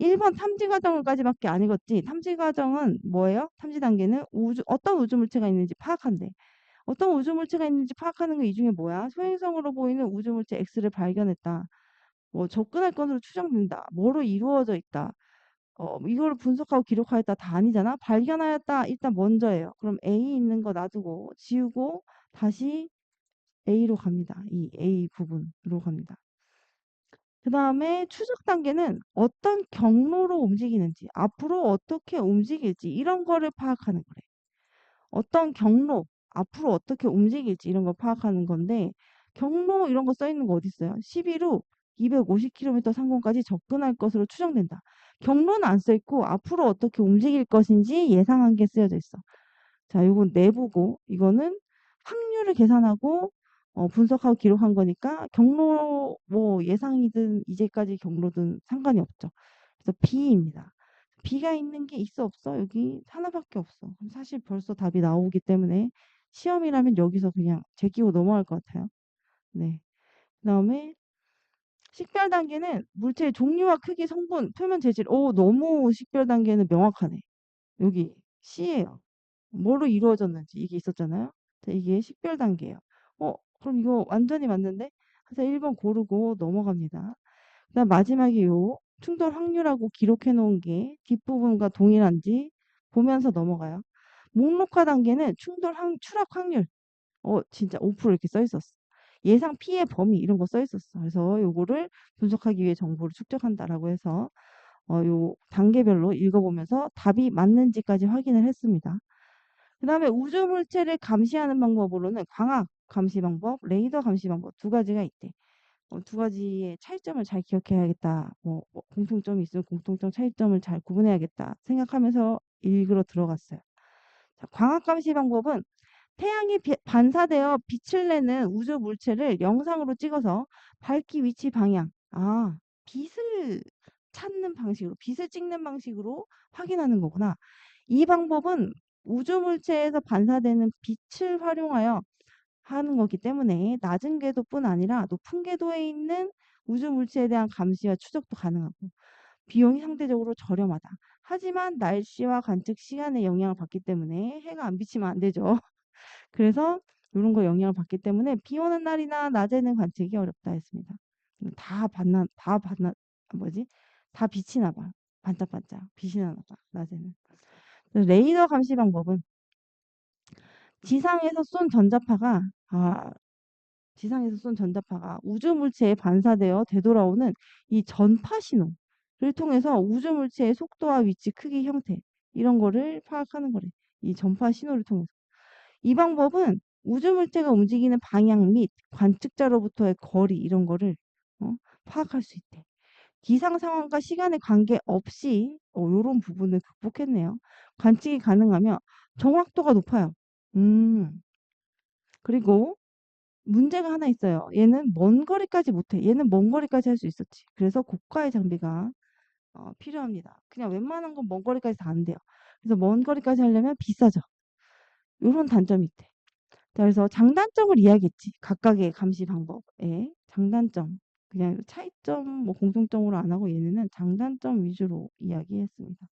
1번 탐지 과정까지밖에 안 읽었지. 탐지 과정은 뭐예요? 탐지 단계는 어떤 우주 물체가 있는지 파악한대. 어떤 우주 물체가 있는지 파악하는 게 이 중에 뭐야? 소행성으로 보이는 우주 물체 X를 발견했다. 뭐 접근할 것으로 추정된다. 뭐로 이루어져 있다. 이거를 분석하고 기록하였다 다 아니잖아. 발견하였다 일단 먼저예요. 그럼 A 있는 거 놔두고 지우고 다시 A로 갑니다. 이 A 부분으로 갑니다. 그 다음에 추적 단계는 어떤 경로로 움직이는지 앞으로 어떻게 움직일지 이런 거를 파악하는 거래. 어떤 경로 앞으로 어떻게 움직일지 이런 거 파악하는 건데 경로 이런 거 써 있는 거 어디 있어요? 11호 250km 상공까지 접근할 것으로 추정된다. 경로는 안 써 있고 앞으로 어떻게 움직일 것인지 예상한 게 쓰여져 있어. 자, 이건 내보고 이거는 확률을 계산하고 분석하고 기록한 거니까 경로 뭐 예상이든 이제까지 경로든 상관이 없죠. 그래서 B입니다. B가 있는 게 있어 없어? 여기 하나밖에 없어. 그럼 사실 벌써 답이 나오기 때문에 시험이라면 여기서 그냥 제끼고 넘어갈 것 같아요. 네. 그다음에 식별 단계는 물체의 종류와 크기, 성분, 표면 재질. 오, 너무 식별 단계는 명확하네. 여기 C예요. 뭐로 이루어졌는지 이게 있었잖아요. 자, 이게 식별 단계예요. 그럼 이거 완전히 맞는데? 그래서 1번 고르고 넘어갑니다. 그다음 마지막에 요 충돌 확률하고 기록해 놓은 게 뒷부분과 동일한지 보면서 넘어가요. 목록화 단계는 추락 확률. 진짜 5% 이렇게 써 있었어. 예상 피해 범위 이런 거 써 있었어. 그래서 요거를 분석하기 위해 정보를 축적한다라고 해서 요 단계별로 읽어보면서 답이 맞는지까지 확인을 했습니다. 그다음에 우주 물체를 감시하는 방법으로는 광학 감시 방법, 레이더 감시 방법 두 가지가 있대. 두 가지의 차이점을 잘 기억해야겠다. 뭐 공통점이 있으면 공통점, 차이점을 잘 구분해야겠다 생각하면서 읽으러 들어갔어요. 자, 광학 감시 방법은 태양이 반사되어 빛을 내는 우주 물체를 영상으로 찍어서 밝기, 위치, 방향, 빛을 찾는 방식으로, 빛을 찍는 방식으로 확인하는 거구나. 이 방법은 우주 물체에서 반사되는 빛을 활용하여 하는 거기 때문에 낮은 궤도뿐 아니라 높은 궤도에 있는 우주 물체에 대한 감시와 추적도 가능하고 비용이 상대적으로 저렴하다. 하지만 날씨와 관측 시간에 영향을 받기 때문에 해가 안 비치면 안 되죠. 그래서 이런 거 영향을 받기 때문에 비 오는 날이나 낮에는 관측이 어렵다 했습니다. 다 뭐지? 다 빛이 나봐. 반짝반짝. 빛이 나나 봐. 낮에는. 레이더 감시 방법은 지상에서 쏜 전자파가 아, 지상에서 쏜 전자파가 우주 물체에 반사되어 되돌아오는 이 전파 신호를 통해서 우주 물체의 속도와 위치, 크기, 형태 이런 거를 파악하는 거래. 이 전파 신호를 통해서. 이 방법은 우주 물체가 움직이는 방향 및 관측자로부터의 거리 이런 거를 파악할 수 있대. 기상 상황과 시간에 관계없이 요런 부분을 극복했네요. 관측이 가능하며 정확도가 높아요. 그리고 문제가 하나 있어요. 얘는 먼 거리까지 못해. 얘는 먼 거리까지 할 수 있었지. 그래서 고가의 장비가 필요합니다. 그냥 웬만한 건 먼 거리까지 다 안 돼요. 그래서 먼 거리까지 하려면 비싸죠. 요런 단점이 있대. 자, 그래서 장단점을 이야기했지. 각각의 감시 방법의 장단점. 그냥 차이점, 뭐 공통점으로 안 하고 얘네는 장단점 위주로 이야기했습니다.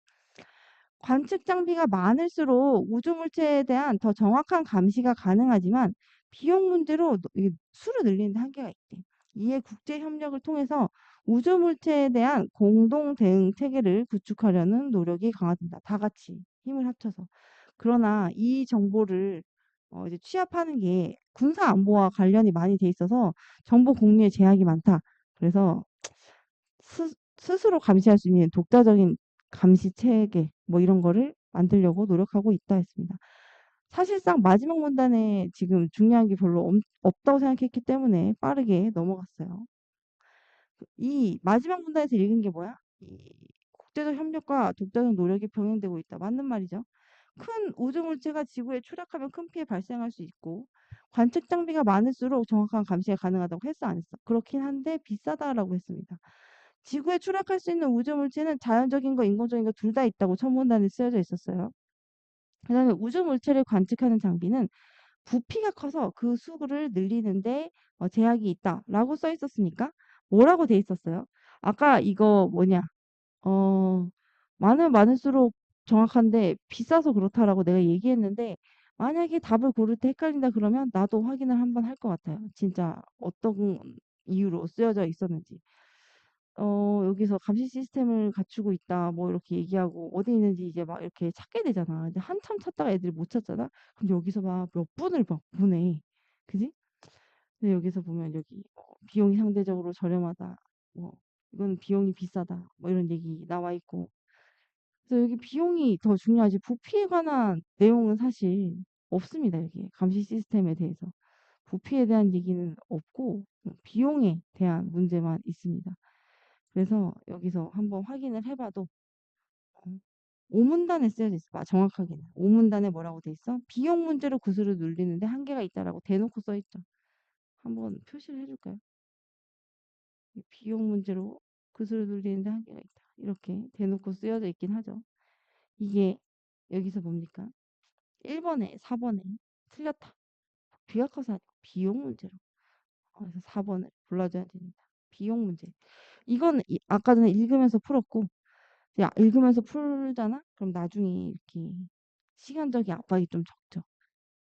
관측 장비가 많을수록 우주 물체에 대한 더 정확한 감시가 가능하지만 비용 문제로 이게 수를 늘리는 데 한계가 있대. 이에 국제 협력을 통해서 우주 물체에 대한 공동 대응 체계를 구축하려는 노력이 강화된다. 다 같이 힘을 합쳐서. 그러나 이 정보를 이제 취합하는 게 군사 안보와 관련이 많이 돼 있어서 정보 공유에 제약이 많다. 그래서 스스로 감시할 수 있는 독자적인 감시 체계 뭐 이런 거를 만들려고 노력하고 있다 했습니다. 사실상 마지막 문단에 지금 중요한 게 별로 없다고 생각했기 때문에 빠르게 넘어갔어요. 이 마지막 문단에서 읽은 게 뭐야? 이 국제적 협력과 독자적 노력이 병행되고 있다. 맞는 말이죠. 큰 우주 물체가 지구에 추락하면 큰 피해 발생할 수 있고 관측 장비가 많을수록 정확한 감시가 가능하다고 했어 안 했어? 그렇긴 한데 비싸다라고 했습니다. 지구에 추락할 수 있는 우주 물체는 자연적인 거 인공적인 거 둘 다 있다고 첨언단에 쓰여져 있었어요. 그다음에 우주 물체를 관측하는 장비는 부피가 커서 그 수를 늘리는데 제약이 있다라고 써 있었으니까 뭐라고 돼 있었어요? 아까 이거 뭐냐? 어, 많을수록 정확한데 비싸서 그렇다라고 내가 얘기했는데 만약에 답을 고를 때 헷갈린다 그러면 나도 확인을 한번 할 것 같아요. 진짜 어떤 이유로 쓰여져 있었는지. 여기서 감시 시스템을 갖추고 있다 뭐 이렇게 얘기하고 어디 있는지 이제 막 이렇게 찾게 되잖아. 근데 한참 찾다가 애들이 못 찾잖아. 그럼 여기서 막 몇 분을 막 보내. 그지? 근데 여기서 보면 여기 비용이 상대적으로 저렴하다. 뭐 이건 비용이 비싸다. 뭐 이런 얘기 나와 있고. 그래서 여기 비용이 더 중요하지 부피에 관한 내용은 사실 없습니다. 여기 감시 시스템에 대해서. 부피에 대한 얘기는 없고 비용에 대한 문제만 있습니다. 그래서 여기서 한번 확인을 해봐도 어, 오문단에 쓰여져 있어. 정확하게는. 오문단에 뭐라고 돼 있어? 비용 문제로 구슬을 눌리는데 한계가 있다라고 대놓고 써 있죠. 한번 표시를 해줄까요? 비용 문제로 구슬을 눌리는데 한계가 있다. 이렇게 대놓고 쓰여져 있긴 하죠. 이게 여기서 뭡니까? 1번에 4번에 틀렸다. 비학화사 아니고 비용 문제로. 그래서 4번을 골라줘야 됩니다. 비용 문제. 이거는 아까 전에 읽으면서 풀었고, 야, 읽으면서 풀잖아? 그럼 나중에 이렇게 시간적인 압박이 좀 적죠.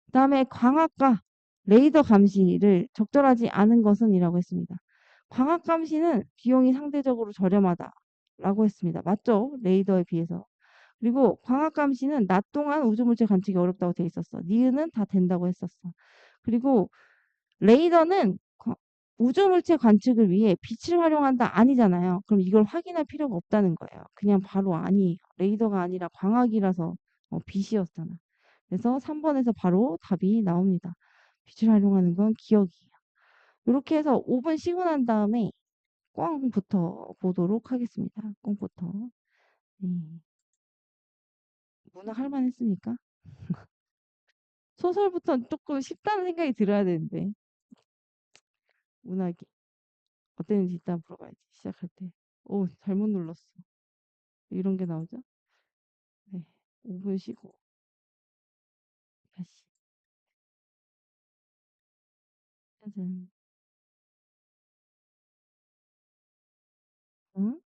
그다음에 광학과 레이더 감시를 적절하지 않은 것은 이라고 했습니다. 광학 감시는 비용이 상대적으로 저렴하다라고 했습니다. 맞죠? 레이더에 비해서. 그리고 광학 감시는 낮 동안 우주물체 관측이 어렵다고 돼 있었어. 니은은 다 된다고 했었어. 그리고 레이더는 우주물체 관측을 위해 빛을 활용한다 아니잖아요. 그럼 이걸 확인할 필요가 없다는 거예요. 그냥 바로 아니에요. 레이더가 아니라 광학이라서 빛이었잖아. 그래서 3번에서 바로 답이 나옵니다. 빛을 활용하는 건 기억이에요. 이렇게 해서 5분 쉬고 난 다음에 꽝부터 보도록 하겠습니다. 꽝부터. 문학 할 만했습니까? 소설부터 조금 쉽다는 생각이 들어야 되는데 문학이 어땠는지 일단 물어봐야지 시작할 때. 오 잘못 눌렀어. 이런 게 나오죠? 네. 5분 쉬고 다시. 짜잔. 응?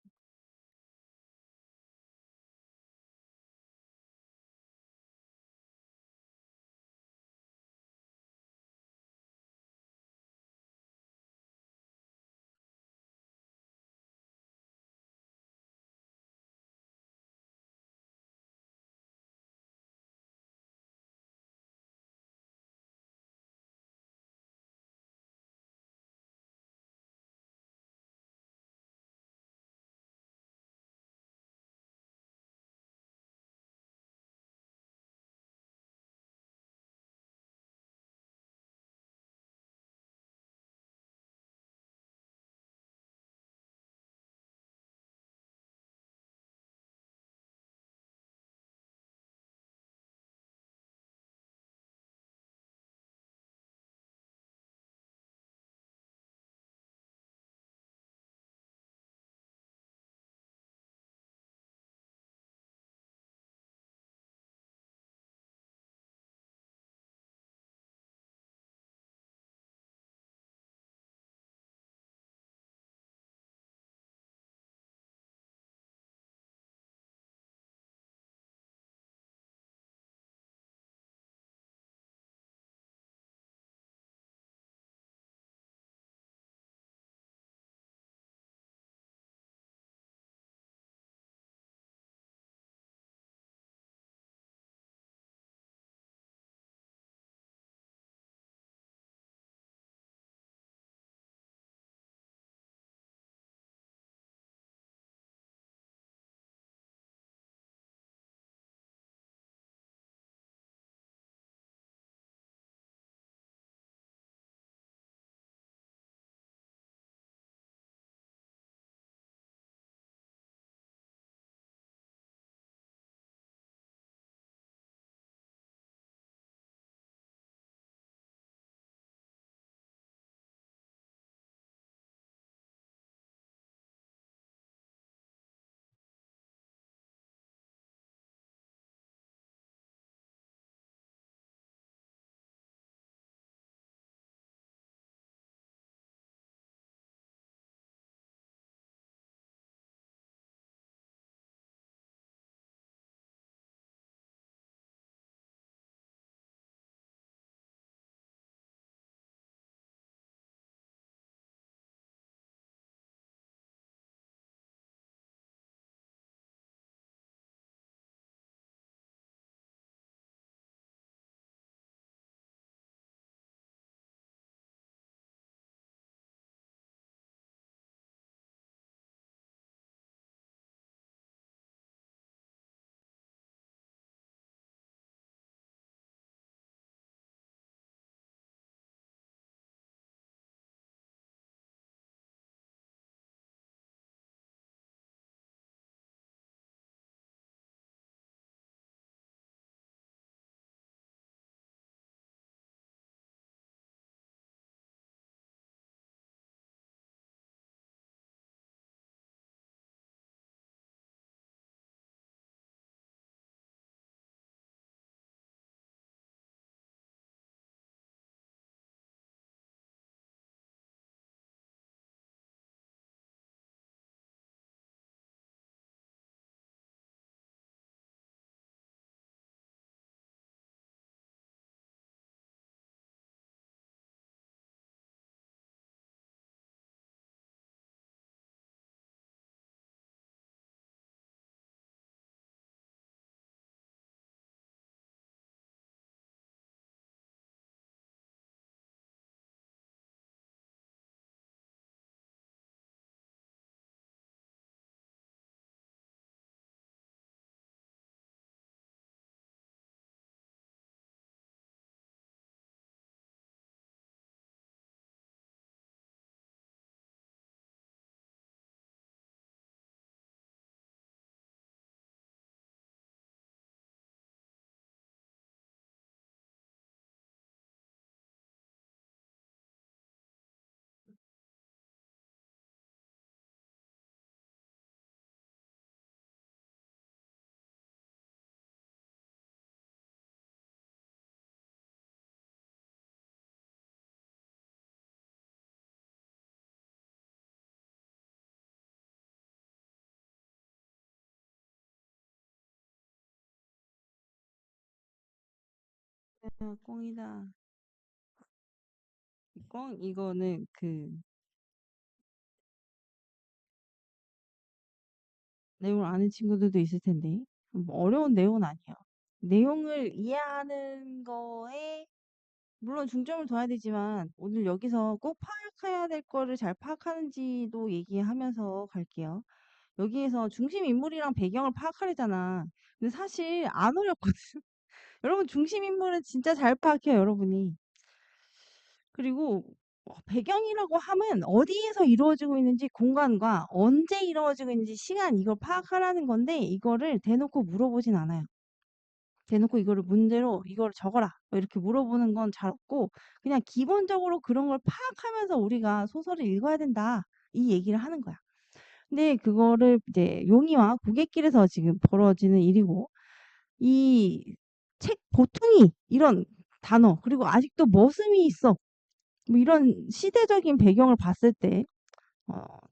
야, 꽁이다. 꽁, 이거는 내용을 아는 친구들도 있을 텐데, 뭐 어려운 내용은 아니야. 내용을 이해하는 거에, 물론 중점을 둬야 되지만, 오늘 여기서 꼭 파악해야 될 거를 잘 파악하는지도 얘기하면서 갈게요. 여기에서 중심 인물이랑 배경을 파악하려잖아. 근데 사실 안 어렵거든. 여러분, 중심 인물은 진짜 잘 파악해요, 여러분이. 그리고 배경이라고 하면 어디에서 이루어지고 있는지 공간과 언제 이루어지고 있는지 시간 이걸 파악하라는 건데 이거를 대놓고 물어보진 않아요. 대놓고 이거를 문제로 이걸 적어라 뭐 이렇게 물어보는 건 잘 없고 그냥 기본적으로 그런 걸 파악하면서 우리가 소설을 읽어야 된다 이 얘기를 하는 거야. 근데 그거를 이제 용의와 고갯길에서 지금 벌어지는 일이고 이 책 보통이 이런 단어 그리고 아직도 머슴이 있어 뭐 이런 시대적인 배경을 봤을 때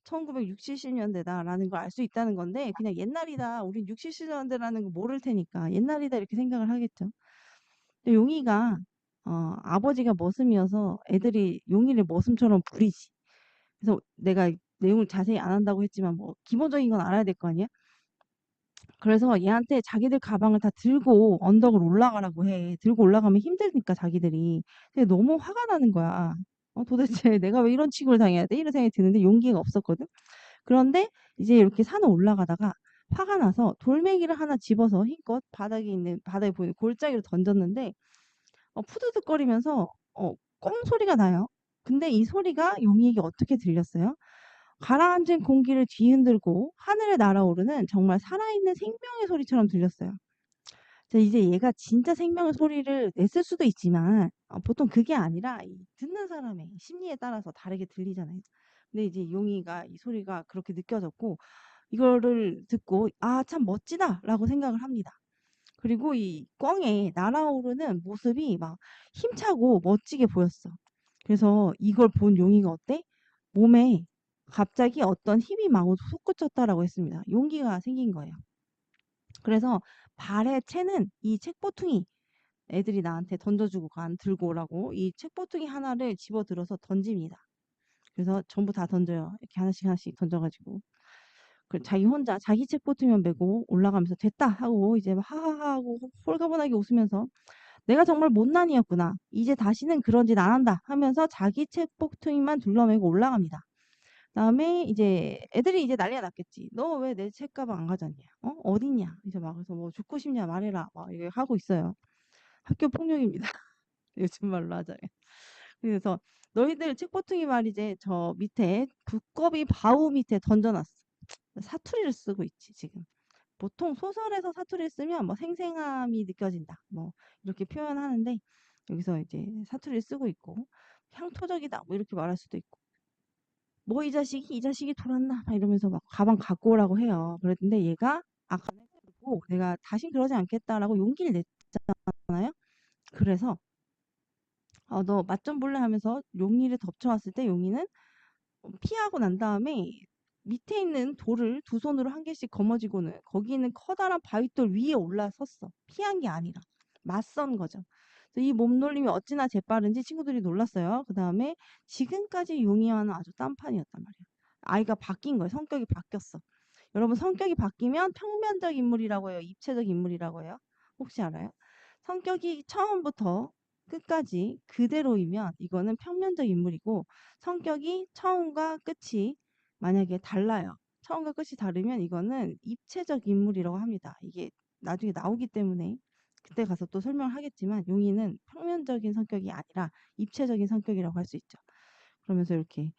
1960, 70년대다라는 걸 알 수 있다는 건데 그냥 옛날이다. 우린 60, 70년대라는 거 모를 테니까 옛날이다 이렇게 생각을 하겠죠. 근데 용이가 아버지가 머슴이어서 애들이 용이를 머슴처럼 부리지. 그래서 내가 내용을 자세히 안 한다고 했지만 뭐 기본적인 건 알아야 될 거 아니야? 그래서 얘한테 자기들 가방을 다 들고 언덕을 올라가라고 해. 들고 올라가면 힘드니까 자기들이. 근데 너무 화가 나는 거야. 도대체 내가 왜 이런 취급을 당해야 돼? 이런 생각이 드는데 용기가 없었거든. 그런데 이제 이렇게 산을 올라가다가 화가 나서 돌멩이를 하나 집어서 힘껏 바닥에 보이는 골짜기로 던졌는데 푸드득거리면서 꽁 소리가 나요. 근데 이 소리가 용이에게 어떻게 들렸어요? 가라앉은 공기를 뒤흔들고 하늘에 날아오르는 정말 살아있는 생명의 소리처럼 들렸어요. 자, 이제 얘가 진짜 생명의 소리를 냈을 수도 있지만 보통 그게 아니라 이 듣는 사람의 심리에 따라서 다르게 들리잖아요. 근데 이제 용이가 이 소리가 그렇게 느껴졌고 이거를 듣고 아, 참 멋지다라고 생각을 합니다. 그리고 이 꿩에 날아오르는 모습이 막 힘차고 멋지게 보였어. 그래서 이걸 본 용이가 어때? 몸에 갑자기 어떤 힘이 막 솟구쳤다라고 했습니다. 용기가 생긴 거예요. 그래서 발에 채는 이 책보퉁이 애들이 나한테 던져주고 들고 오라고 이 책보퉁이 하나를 집어들어서 던집니다. 그래서 전부 다 던져요. 이렇게 하나씩 하나씩 던져가지고. 자기 혼자 자기 책보퉁이만 메고 올라가면서 됐다 하고 이제 막 하하하 하고 홀가분하게 웃으면서 내가 정말 못난이였구나. 이제 다시는 그런 짓 안 한다 하면서 자기 책보퉁이만 둘러매고 올라갑니다. 그다음에 이제 애들이 이제 난리가 났겠지. 너 왜 내 책가방 안 가져왔냐? 어딨냐? 이제 막 그래서 뭐 죽고 싶냐 말해라. 막 이렇게 하고 있어요. 학교 폭력입니다. 요즘 말로 하자면. 그래서 너희들 책보퉁이 말이지 저 밑에 두꺼비 바우 밑에 던져놨어. 사투리를 쓰고 있지 지금. 보통 소설에서 사투리를 쓰면 뭐 생생함이 느껴진다. 뭐 이렇게 표현하는데 여기서 이제 사투리를 쓰고 있고 향토적이다. 뭐 이렇게 말할 수도 있고. 뭐 이 자식이 돌았나? 막 이러면서 막 가방 갖고 오라고 해요. 그랬는데 얘가 아까 보고 내가 다신 그러지 않겠다라고 용기를 냈잖아요. 그래서 너 맛 좀 볼래 하면서 용이를 덮쳐왔을 때 용이는 피하고 난 다음에 밑에 있는 돌을 두 손으로 한 개씩 거머쥐고는 거기 있는 커다란 바위돌 위에 올라섰어. 피한 게 아니라 맞선 거죠. 그래서 이 몸놀림이 어찌나 재빠른지 친구들이 놀랐어요. 그 다음에 지금까지 용이와는 아주 딴판이었단 말이야. 아이가 바뀐 거예요. 성격이 바뀌었어. 여러분 성격이 바뀌면 평면적 인물이라고 해요. 입체적 인물이라고 해요. 혹시 알아요? 성격이 처음부터 끝까지 그대로이면 이거는 평면적 인물이고 성격이 처음과 끝이 만약에 달라요. 처음과 끝이 다르면 이거는 입체적 인물이라고 합니다. 이게 나중에 나오기 때문에 그때 가서 또 설명을 하겠지만 용이는 평면적인 성격이 아니라 입체적인 성격이라고 할 수 있죠. 그러면서 이렇게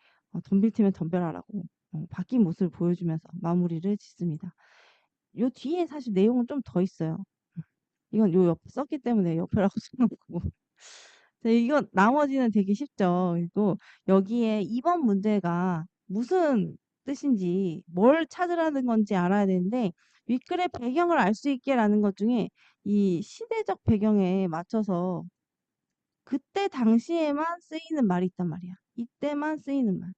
덤빌 테면 덤벼라라고 바뀐 모습을 보여주면서 마무리를 짓습니다. 요 뒤에 사실 내용은 좀 더 있어요. 이건 요 옆에 썼기 때문에 옆에라고 쓰는 거고. 이건 나머지는 되게 쉽죠. 그리고 여기에 2번 문제가 무슨 뜻인지 뭘 찾으라는 건지 알아야 되는데 윗글의 배경을 알 수 있게라는 것 중에 이 시대적 배경에 맞춰서 그때 당시에만 쓰이는 말이 있단 말이야. 이때만 쓰이는 말.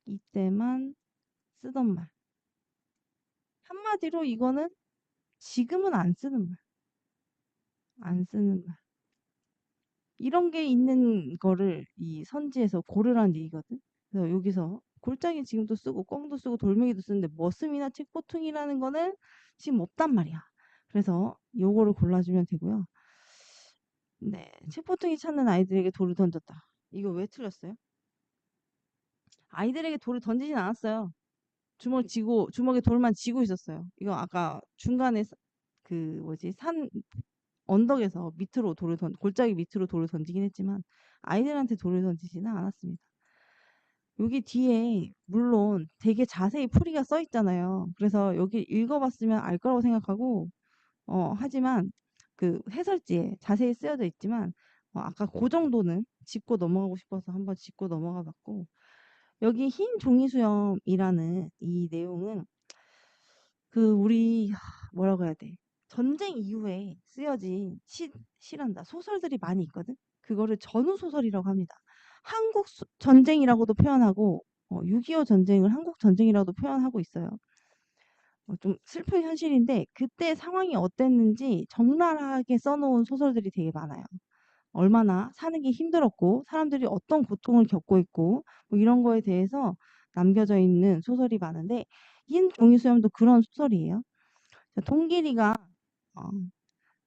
이때만 쓰던 말. 한마디로 이거는 지금은 안 쓰는 말. 안 쓰는 말. 이런 게 있는 거를 이 선지에서 고르라는 얘기거든. 그래서 여기서 골짜기 지금도 쓰고 꿩도 쓰고 돌멩이도 쓰는데 머슴이나 책보퉁이라는 거는 지금 없단 말이야. 그래서 요거를 골라주면 되고요. 네, 책보퉁이 찾는 아이들에게 돌을 던졌다. 이거 왜 틀렸어요? 아이들에게 돌을 던지진 않았어요. 주먹에 돌만 쥐고 있었어요. 이거 아까 중간에 그 뭐지 산 언덕에서 골짜기 밑으로 돌을 던지긴 했지만 아이들한테 돌을 던지지는 않았습니다. 여기 뒤에 물론 되게 자세히 풀이가 써 있잖아요. 그래서 여기 읽어봤으면 알 거라고 생각하고 하지만 그 해설지에 자세히 쓰여져 있지만 아까 그 정도는 짚고 넘어가고 싶어서 한번 짚고 넘어가 봤고 여기 흰 종이 수염이라는 이 내용은 그 우리 뭐라고 해야 돼? 전쟁 이후에 쓰여진 시란다 소설들이 많이 있거든. 그거를 전후 소설이라고 합니다. 한국 전쟁이라고도 표현하고 6.25 전쟁을 한국 전쟁이라고도 표현하고 있어요. 좀 슬픈 현실인데 그때 상황이 어땠는지 적나라하게 써놓은 소설들이 되게 많아요. 얼마나 사는 게 힘들었고 사람들이 어떤 고통을 겪고 있고 뭐 이런 거에 대해서 남겨져 있는 소설이 많은데 흰 종이 수염도 그런 소설이에요. 통길이가 어,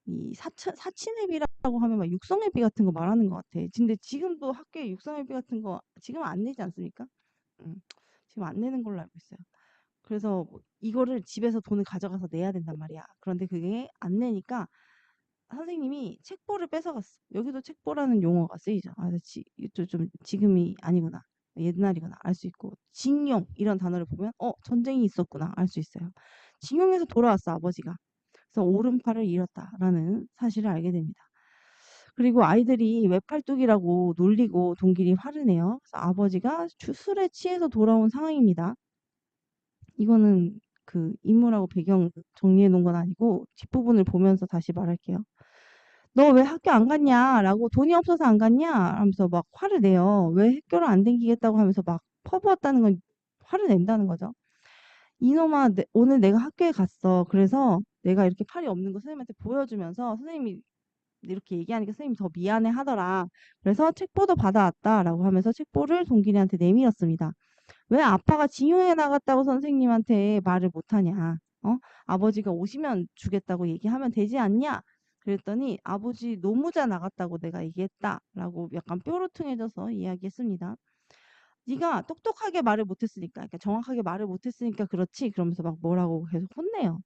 이 사치네비라고 하면 막 육성회비 같은 거 말하는 것 같아. 근데 지금도 학교에 육성회비 같은 거 지금 안 내지 않습니까? 지금 안 내는 걸로 알고 있어요. 그래서 뭐 이거를 집에서 돈을 가져가서 내야 된단 말이야. 그런데 그게 안 내니까 선생님이 책보를 뺏어갔어. 여기도 책보라는 용어가 쓰이죠. 이거 좀 지금이 아니구나. 옛날이구나. 알 수 있고. 징용 이런 단어를 보면 전쟁이 있었구나. 알 수 있어요. 징용에서 돌아왔어 아버지가. 그래서 오른팔을 잃었다라는 사실을 알게 됩니다. 그리고 아이들이 외팔뚝이라고 놀리고 동길이 화를 내요. 그래서 아버지가 술에 취해서 돌아온 상황입니다. 이거는 그 인물하고 배경 정리해 놓은 건 아니고 뒷부분을 보면서 다시 말할게요. 너 왜 학교 안 갔냐? 라고 돈이 없어서 안 갔냐? 하면서 막 화를 내요. 왜 학교를 안 댕기겠다고 하면서 막 퍼부었다는 건 화를 낸다는 거죠. 이놈아, 오늘 내가 학교에 갔어. 그래서 내가 이렇게 팔이 없는 거 선생님한테 보여주면서 선생님이 이렇게 얘기하니까 선생님이 더 미안해 하더라. 그래서 책보도 받아왔다라고 하면서 책보를 동길이한테 내밀었습니다. 왜 아빠가 징용해 나갔다고 선생님한테 말을 못하냐? 아버지가 오시면 주겠다고 얘기하면 되지 않냐? 그랬더니 아버지 노무자 나갔다고 내가 얘기했다라고 약간 뾰루퉁해져서 이야기했습니다. 네가 똑똑하게 말을 못했으니까, 그러니까 정확하게 말을 못했으니까 그렇지. 그러면서 막 뭐라고 계속 혼내요.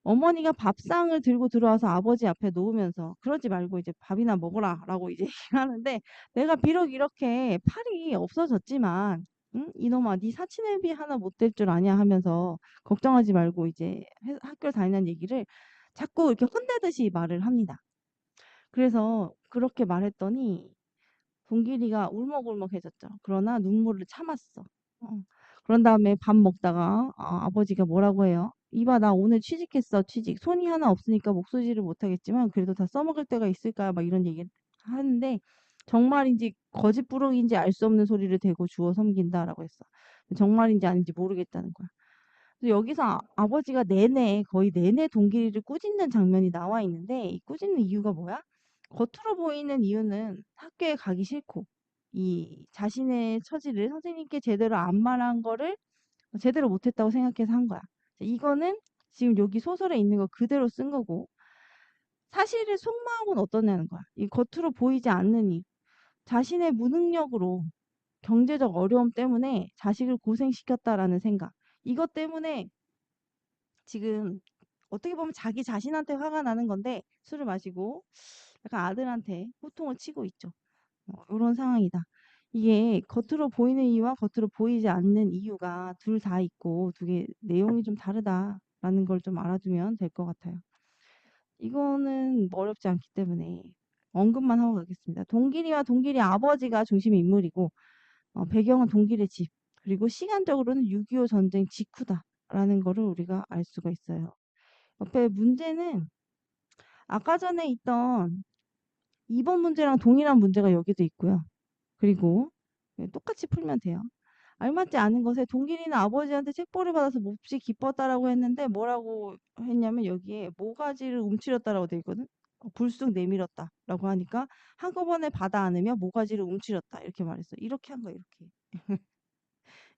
어머니가 밥상을 들고 들어와서 아버지 앞에 놓으면서 그러지 말고 이제 밥이나 먹어라라고 이제 얘기하는데 내가 비록 이렇게 팔이 없어졌지만 이놈아 네 사치내비 하나 못 될 줄 아냐 하면서 걱정하지 말고 이제 학교 다니는 얘기를 자꾸 이렇게 혼내듯이 말을 합니다. 그래서 그렇게 말했더니 동길이가 울먹울먹해졌죠. 그러나 눈물을 참았어. 어. 그런 다음에 밥 먹다가 아버지가 뭐라고 해요? 이봐 나 오늘 취직했어 취직. 손이 하나 없으니까 목소리를 못하겠지만 그래도 다 써먹을 때가 있을까 막 이런 얘기 하는데 정말인지 거짓부렁인지 알 수 없는 소리를 대고 주워 섬긴다라고 했어. 정말인지 아닌지 모르겠다는 거야. 그래서 여기서 아버지가 거의 내내 동길이를 꾸짖는 장면이 나와 있는데 이 꾸짖는 이유가 뭐야? 겉으로 보이는 이유는 학교에 가기 싫고 이 자신의 처지를 선생님께 제대로 안 말한 거를 제대로 못했다고 생각해서 한 거야. 이거는 지금 여기 소설에 있는 거 그대로 쓴 거고 사실의 속마음은 어떠냐는 거야. 이 겉으로 보이지 않는 이유. 자신의 무능력으로 경제적 어려움 때문에 자식을 고생시켰다라는 생각. 이것 때문에 지금 어떻게 보면 자기 자신한테 화가 나는 건데 술을 마시고 약간 아들한테 호통을 치고 있죠. 이런 상황이다. 이게 겉으로 보이는 이유와 겉으로 보이지 않는 이유가 둘 다 있고 두 개 내용이 좀 다르다라는 걸 좀 알아두면 될 것 같아요. 이거는 어렵지 않기 때문에 언급만 하고 가겠습니다. 동길이와 동길이 아버지가 중심 인물이고 배경은 동길의 집 그리고 시간적으로는 6.25 전쟁 직후다라는 거를 우리가 알 수가 있어요. 옆에 문제는 아까 전에 있던 2번 문제랑 동일한 문제가 여기도 있고요. 그리고 똑같이 풀면 돼요. 알맞지 않은 것에 동길이는 아버지한테 책보를 받아서 몹시 기뻤다라고 했는데 뭐라고 했냐면 여기에 모가지를 움츠렸다라고 돼 있거든. 불쑥 내밀었다 라고 하니까 한꺼번에 받아 안으며 모가지를 움츠렸다 이렇게 말했어. 이렇게 한 거야 이렇게.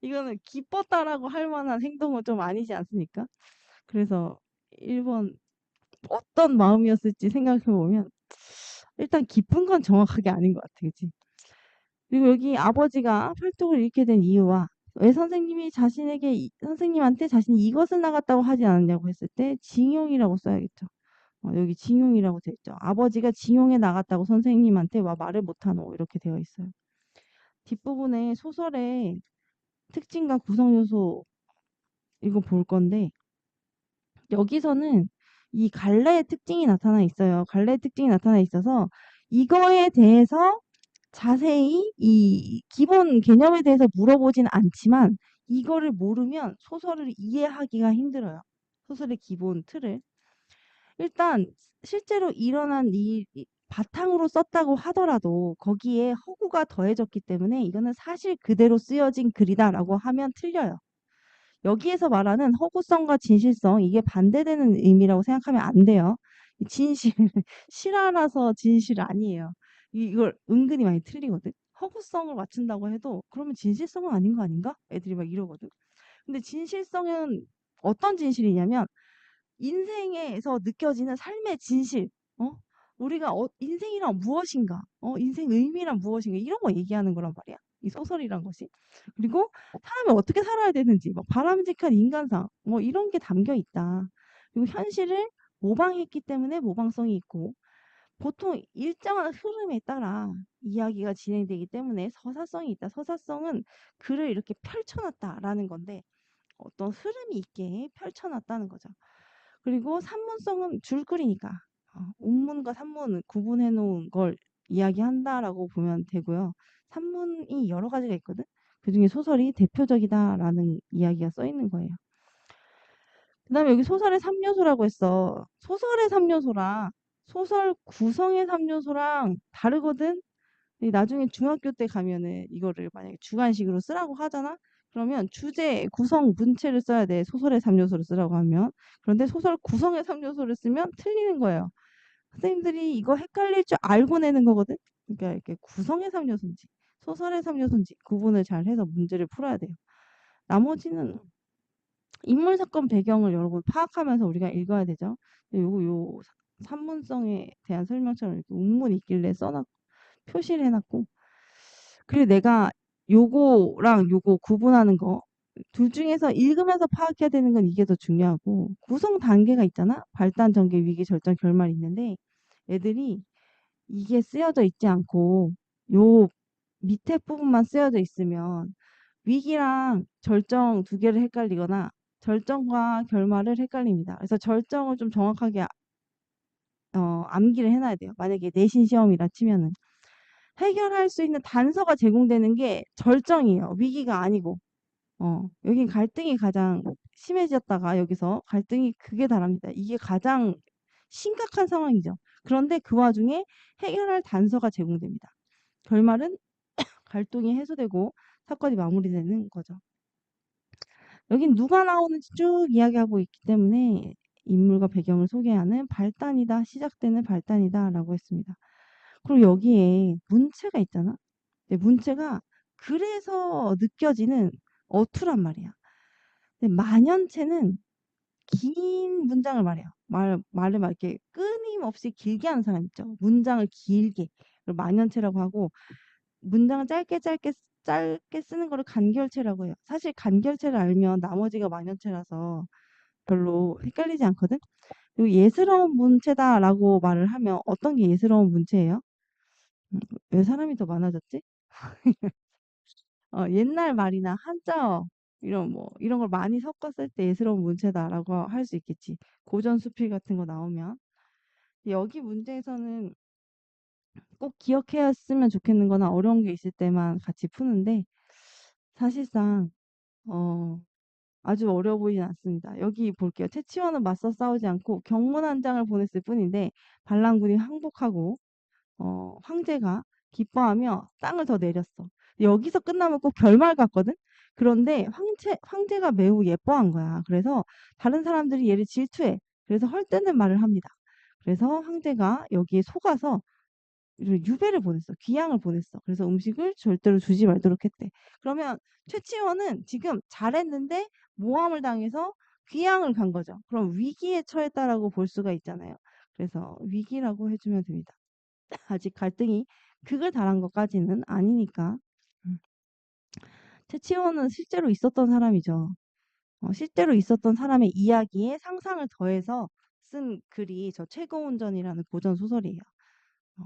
이거는 기뻤다라고 할 만한 행동은 좀 아니지 않습니까? 그래서 1번 어떤 마음이었을지 생각해 보면 일단 기쁜 건 정확하게 아닌 것 같아. 그치? 그리고 여기 아버지가 팔뚝을 잃게 된 이유와 왜 선생님이 선생님한테 자신이 이것을 나갔다고 하지 않았냐고 했을 때 징용이라고 써야겠죠. 여기 징용이라고 되어 있죠. 아버지가 징용에 나갔다고 선생님한테 와 말을 못하노 이렇게 되어 있어요. 뒷부분에 소설의 특징과 구성 요소 이거 볼 건데 여기서는 이 갈래의 특징이 나타나 있어요. 갈래의 특징이 나타나 있어서 이거에 대해서 자세히 이 기본 개념에 대해서 물어보진 않지만 이거를 모르면 소설을 이해하기가 힘들어요. 소설의 기본 틀을. 일단 실제로 일어난 바탕으로 썼다고 하더라도 거기에 허구가 더해졌기 때문에 이거는 사실 그대로 쓰여진 글이다라고 하면 틀려요. 여기에서 말하는 허구성과 진실성 이게 반대되는 의미라고 생각하면 안 돼요. 진실, 실화라서 진실 아니에요. 이걸 은근히 많이 틀리거든. 허구성을 맞춘다고 해도 그러면 진실성은 아닌 거 아닌가? 애들이 막 이러거든. 근데 진실성은 어떤 진실이냐면 인생에서 느껴지는 삶의 진실, 어? 우리가 인생이란 무엇인가, 인생 의미란 무엇인가, 이런 거 얘기하는 거란 말이야. 이 소설이란 것이. 그리고 사람이 어떻게 살아야 되는지, 막 바람직한 인간상, 뭐 이런 게 담겨 있다. 그리고 현실을 모방했기 때문에 모방성이 있고, 보통 일정한 흐름에 따라 이야기가 진행되기 때문에 서사성이 있다. 서사성은 글을 이렇게 펼쳐놨다라는 건데, 어떤 흐름이 있게 펼쳐놨다는 거죠. 그리고 산문성은 줄글이니까 운문과 산문을 구분해 놓은 걸 이야기한다라고 보면 되고요. 산문이 여러 가지가 있거든. 그중에 소설이 대표적이다라는 이야기가 써 있는 거예요. 그다음에 여기 소설의 3요소라고 했어. 소설의 3요소랑 소설 구성의 3요소랑 다르거든. 나중에 중학교 때 가면은 이거를 만약에 주관식으로 쓰라고 하잖아? 그러면 주제, 구성, 문체를 써야 돼. 소설의 3요소를 쓰라고 하면. 그런데 소설 구성의 3요소를 쓰면 틀리는 거예요. 선생님들이 이거 헷갈릴 줄 알고 내는 거거든? 그러니까 이렇게 구성의 3요소인지, 소설의 3요소인지 구분을 잘 해서 문제를 풀어야 돼요. 나머지는 인물, 사건, 배경을 여러분 파악하면서 우리가 읽어야 되죠. 요 산문성에 대한 설명처럼 이렇게 운문이 있길래 표시를 해놨고, 그리고 내가 요거랑 요거 구분하는 거, 둘 중에서 읽으면서 파악해야 되는 건 이게 더 중요하고, 구성 단계가 있잖아? 발단, 전개, 위기, 절정, 결말이 있는데, 애들이 이게 쓰여져 있지 않고, 요 밑에 부분만 쓰여져 있으면, 위기랑 절정 두 개를 헷갈리거나, 절정과 결말을 헷갈립니다. 그래서 절정을 좀 정확하게 암기를 해놔야 돼요. 만약에 내신 시험이라 치면은. 해결할 수 있는 단서가 제공되는 게 절정이에요. 위기가 아니고. 여긴 갈등이 가장 심해졌다가 여기서 갈등이 극에 달합니다. 이게 가장 심각한 상황이죠. 그런데 그 와중에 해결할 단서가 제공됩니다. 결말은 갈등이 해소되고 사건이 마무리되는 거죠. 여긴 누가 나오는지 쭉 이야기하고 있기 때문에 인물과 배경을 소개하는 발단이다, 시작되는 발단이다 라고 했습니다. 그리고 여기에 문체가 있잖아. 근데 문체가 그래서 느껴지는 어투란 말이야. 근데 만연체는 긴 문장을 말해요. 말을 막 이렇게 끊임없이 길게 하는 사람 있죠. 문장을 길게. 그걸 만연체라고 하고 문장을 짧게 쓰는 거를 간결체라고 해요. 사실 간결체를 알면 나머지가 만연체라서 별로 헷갈리지 않거든. 그리고 예스러운 문체다라고 말을 하면 어떤 게 예스러운 문체예요? 왜 사람이 더 많아졌지? 옛날 말이나 한자어 이런 걸 많이 섞었을 때 예스러운 문체다라고 할 수 있겠지. 고전 수필 같은 거 나오면. 여기 문제에서는 꼭 기억했으면 좋겠는 거나 어려운 게 있을 때만 같이 푸는데 사실상 어, 아주 어려워 보이진 않습니다. 여기 볼게요. 채치원은 맞서 싸우지 않고 경문 한 장을 보냈을 뿐인데 반란군이 항복하고 황제가 기뻐하며 땅을 더 내렸어. 여기서 끝나면 꼭 결말 같거든? 그런데 황제가 매우 예뻐한 거야. 그래서 다른 사람들이 얘를 질투해. 그래서 헐뜯는 말을 합니다. 그래서 황제가 여기에 속아서 유배를 보냈어. 귀양을 보냈어. 그래서 음식을 절대로 주지 말도록 했대. 그러면 최치원은 지금 잘했는데 모함을 당해서 귀양을 간 거죠. 그럼 위기에 처했다라고 볼 수가 있잖아요. 그래서 위기라고 해주면 됩니다. 아직 갈등이 극을 달한 것까지는 아니니까. 음. 최치원은 실제로 있었던 사람이죠. 실제로 있었던 사람의 이야기에 상상을 더해서 쓴 글이 저 최고운전이라는 고전 소설이에요. 어,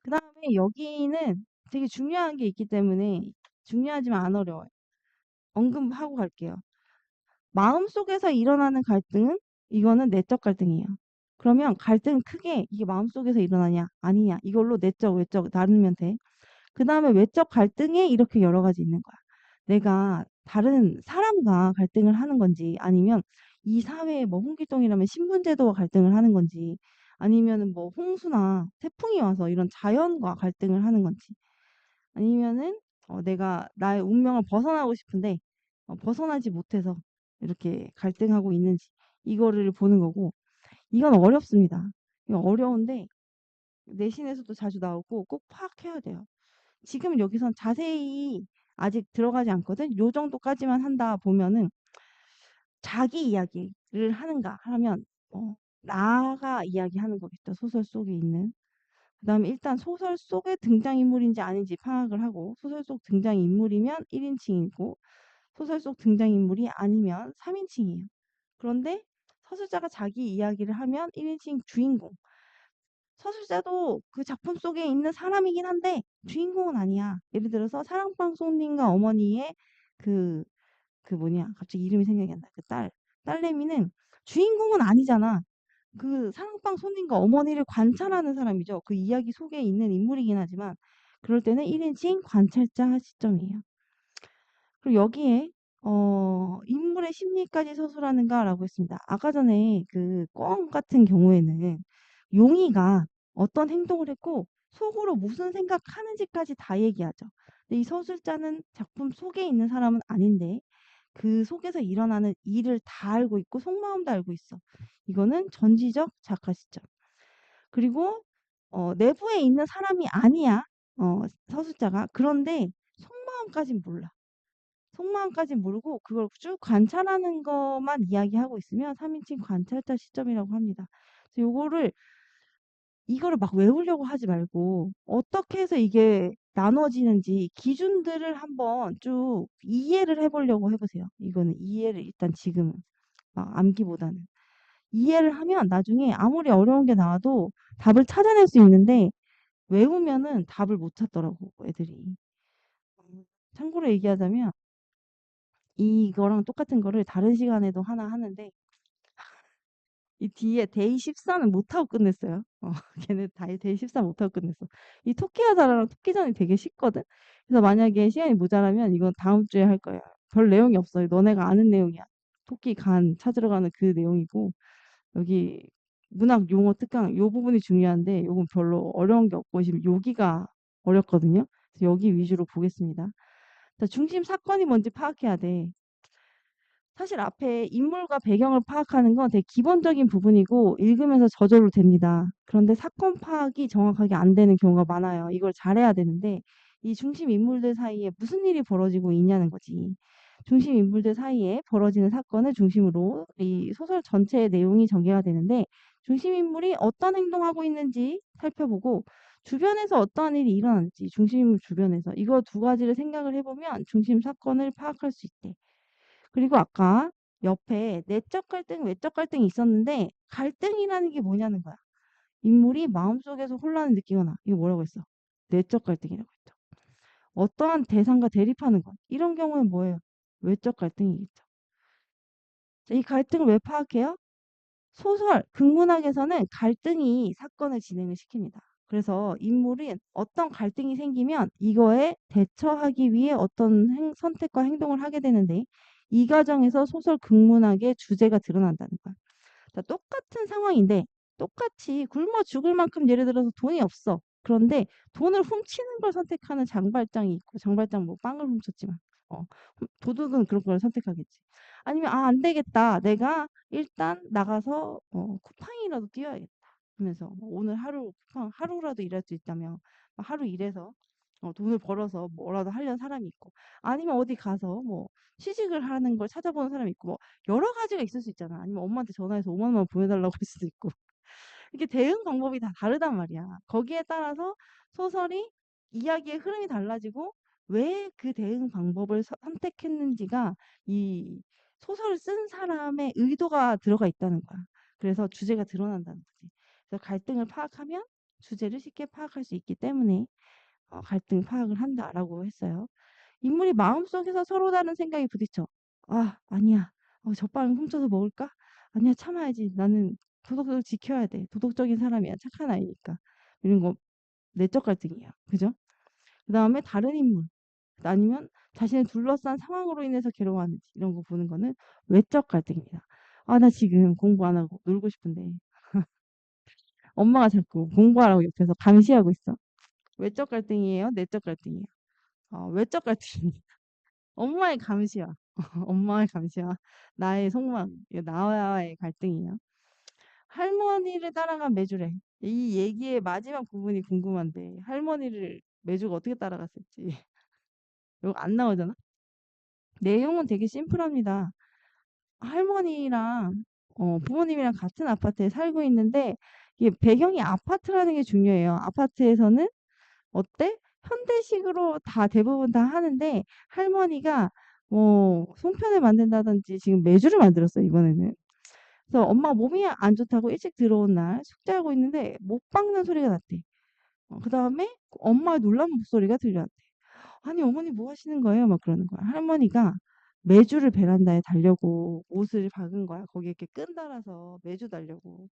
그 다음에 여기는 되게 중요한 게 있기 때문에 중요하지만 안 어려워요. 언급하고 갈게요. 마음속에서 일어나는 갈등은 이거는 내적 갈등이에요. 그러면 갈등은 크게 이게 마음속에서 일어나냐 아니냐 이걸로 내적 외적 나누면 돼. 그 다음에 외적 갈등에 이렇게 여러 가지 있는 거야. 내가 다른 사람과 갈등을 하는 건지 아니면 이 사회에 뭐 홍길동이라면 신분제도와 갈등을 하는 건지 아니면은 뭐 홍수나 태풍이 와서 이런 자연과 갈등을 하는 건지 아니면은 내가 나의 운명을 벗어나고 싶은데 벗어나지 못해서 이렇게 갈등하고 있는지 이거를 보는 거고 이건 어렵습니다. 이거 어려운데 내신에서도 자주 나오고 꼭 파악해야 돼요. 지금 여기선 자세히 아직 들어가지 않거든. 요 정도까지만 한다 보면은 자기 이야기를 하는가 하면 나가 이야기하는 거겠죠. 소설 속에 있는. 그다음에 일단 소설 속의 등장인물인지 아닌지 파악을 하고 소설 속 등장인물이면 1인칭이고 소설 속 등장인물이 아니면 3인칭이에요. 그런데 서술자가 자기 이야기를 하면 1인칭 주인공. 서술자도 그 작품 속에 있는 사람이긴 한데 주인공은 아니야. 예를 들어서 사랑방송님과 어머니의 그, 그 뭐냐. 갑자기 이름이 생각이 안 나. 그 딸내미는 주인공은 아니잖아. 그 사랑방 손님과 어머니를 관찰하는 사람이죠. 그 이야기 속에 있는 인물이긴 하지만 그럴 때는 1인칭 관찰자 시점이에요. 그리고 여기에 인물의 심리까지 서술하는가라고 했습니다. 아까 전에 그 꿩 같은 경우에는 용이가 어떤 행동을 했고 속으로 무슨 생각하는지까지 다 얘기하죠. 근데 이 서술자는 작품 속에 있는 사람은 아닌데 그 속에서 일어나는 일을 다 알고 있고 속마음도 알고 있어. 이거는 전지적 작가 시점. 그리고 내부에 있는 사람이 아니야. 서술자가. 그런데 속마음까진 몰라. 속마음까진 모르고 그걸 쭉 관찰하는 것만 이야기하고 있으면 3인칭 관찰자 시점이라고 합니다. 그래서 이거를 막 외우려고 하지 말고 어떻게 해서 이게 나눠지는지 기준들을 한번 쭉 이해를 해보려고 해보세요. 이거는 이해를 일단 지금은 막 암기보다는 이해를 하면 나중에 아무리 어려운 게 나와도 답을 찾아낼 수 있는데 외우면은 답을 못 찾더라고 애들이. 참고로 얘기하자면 이거랑 똑같은 거를 다른 시간에도 하나 하는데 이 뒤에 데이 14는 못하고 끝냈어요. 걔네 다 데이 14 못하고 끝냈어. 이 토끼하자랑 토끼전이 되게 쉽거든. 그래서 만약에 시간이 모자라면 이건 다음 주에 할 거야. 별 내용이 없어요. 너네가 아는 내용이야. 토끼 간 찾으러 가는 그 내용이고 여기 문학 용어 특강 요 부분이 중요한데 요건 별로 어려운 게 없고 지금 여기가 어렵거든요. 그래서 여기 위주로 보겠습니다. 자, 중심 사건이 뭔지 파악해야 돼. 사실 앞에 인물과 배경을 파악하는 건 되게 기본적인 부분이고 읽으면서 저절로 됩니다. 그런데 사건 파악이 정확하게 안 되는 경우가 많아요. 이걸 잘해야 되는데 이 중심 인물들 사이에 무슨 일이 벌어지고 있냐는 거지. 중심 인물들 사이에 벌어지는 사건을 중심으로 이 소설 전체의 내용이 전개가 되는데 중심 인물이 어떤 행동하고 있는지 살펴보고 주변에서 어떠한 일이 일어나는지 중심 인물 주변에서 이거 두 가지를 생각을 해보면 중심 사건을 파악할 수 있대. 그리고 아까 옆에 내적 갈등, 외적 갈등이 있었는데 갈등이라는 게 뭐냐는 거야. 인물이 마음속에서 혼란을 느끼거나 이거 뭐라고 했어? 내적 갈등이라고 했죠. 어떠한 대상과 대립하는 것 이런 경우는 뭐예요? 외적 갈등이겠죠. 자, 이 갈등을 왜 파악해요? 소설, 극문학에서는 갈등이 사건을 진행을 시킵니다. 그래서 인물은 어떤 갈등이 생기면 이거에 대처하기 위해 어떤 선택과 행동을 하게 되는데 이 과정에서 소설 극문학의 주제가 드러난다는 거야. 자, 똑같은 상황인데 똑같이 굶어 죽을 만큼 예를 들어서 돈이 없어. 그런데 돈을 훔치는 걸 선택하는 장발장이 있고 장발장 뭐 빵을 훔쳤지만 도둑은 그런 걸 선택하겠지. 아니면 안 되겠다. 내가 일단 나가서 쿠팡이라도 뛰어야겠다. 하면서 오늘 하루 하루라도 일할 수 있다면 하루 일해서 돈을 벌어서 뭐라도 하려는 사람이 있고 아니면 어디 가서 뭐 취직을 하는 걸 찾아보는 사람이 있고 뭐 여러 가지가 있을 수 있잖아. 아니면 엄마한테 전화해서 5만 원 보내달라고 할 수도 있고 이게 대응 방법이 다 다르단 말이야. 거기에 따라서 소설이 이야기의 흐름이 달라지고 왜 그 대응 방법을 선택했는지가 이 소설을 쓴 사람의 의도가 들어가 있다는 거야. 그래서 주제가 드러난다는 거지. 그래서 갈등을 파악하면 주제를 쉽게 파악할 수 있기 때문에 갈등 파악을 한다라고 했어요. 인물이 마음속에서 서로 다른 생각이 부딪혀. 아, 아니야. 젖빵 훔쳐서 먹을까? 아니야, 참아야지. 나는 도덕을 지켜야 돼. 도덕적인 사람이야. 착한 아이니까. 이런 거 내적 갈등이에요. 그죠? 그 다음에 다른 인물. 아니면 자신을 둘러싼 상황으로 인해서 괴로워하는지 이런 거 보는 거는 외적 갈등입니다. 아, 나 지금 공부 안 하고 놀고 싶은데 엄마가 자꾸 공부하라고 옆에서 감시하고 있어. 외적 갈등이에요? 내적 갈등이에요? 외적 갈등. 엄마의 감시야. 엄마의 감시와 나의 속마음, 이거 나와의 갈등이에요. 할머니를 따라간 매주래. 이 얘기의 마지막 부분이 궁금한데 할머니를 매주가 어떻게 따라갔을지 이거 안 나오잖아. 내용은 되게 심플합니다. 할머니랑 부모님이랑 같은 아파트에 살고 있는데 이게 배경이 아파트라는 게 중요해요. 아파트에서는 어때? 현대식으로 다 대부분 다 하는데 할머니가 뭐 송편을 만든다든지 지금 매주를 만들었어요, 이번에는. 그래서 엄마 몸이 안 좋다고 일찍 들어온 날 숙제하고 있는데 못 박는 소리가 났대. 그다음에 엄마의 놀란 목소리가 들려왔대. 아니 어머니 뭐 하시는 거예요? 막 그러는 거야. 할머니가 매주를 베란다에 달려고 못을 박은 거야. 거기에 이렇게 끈 달아서 매주 달려고.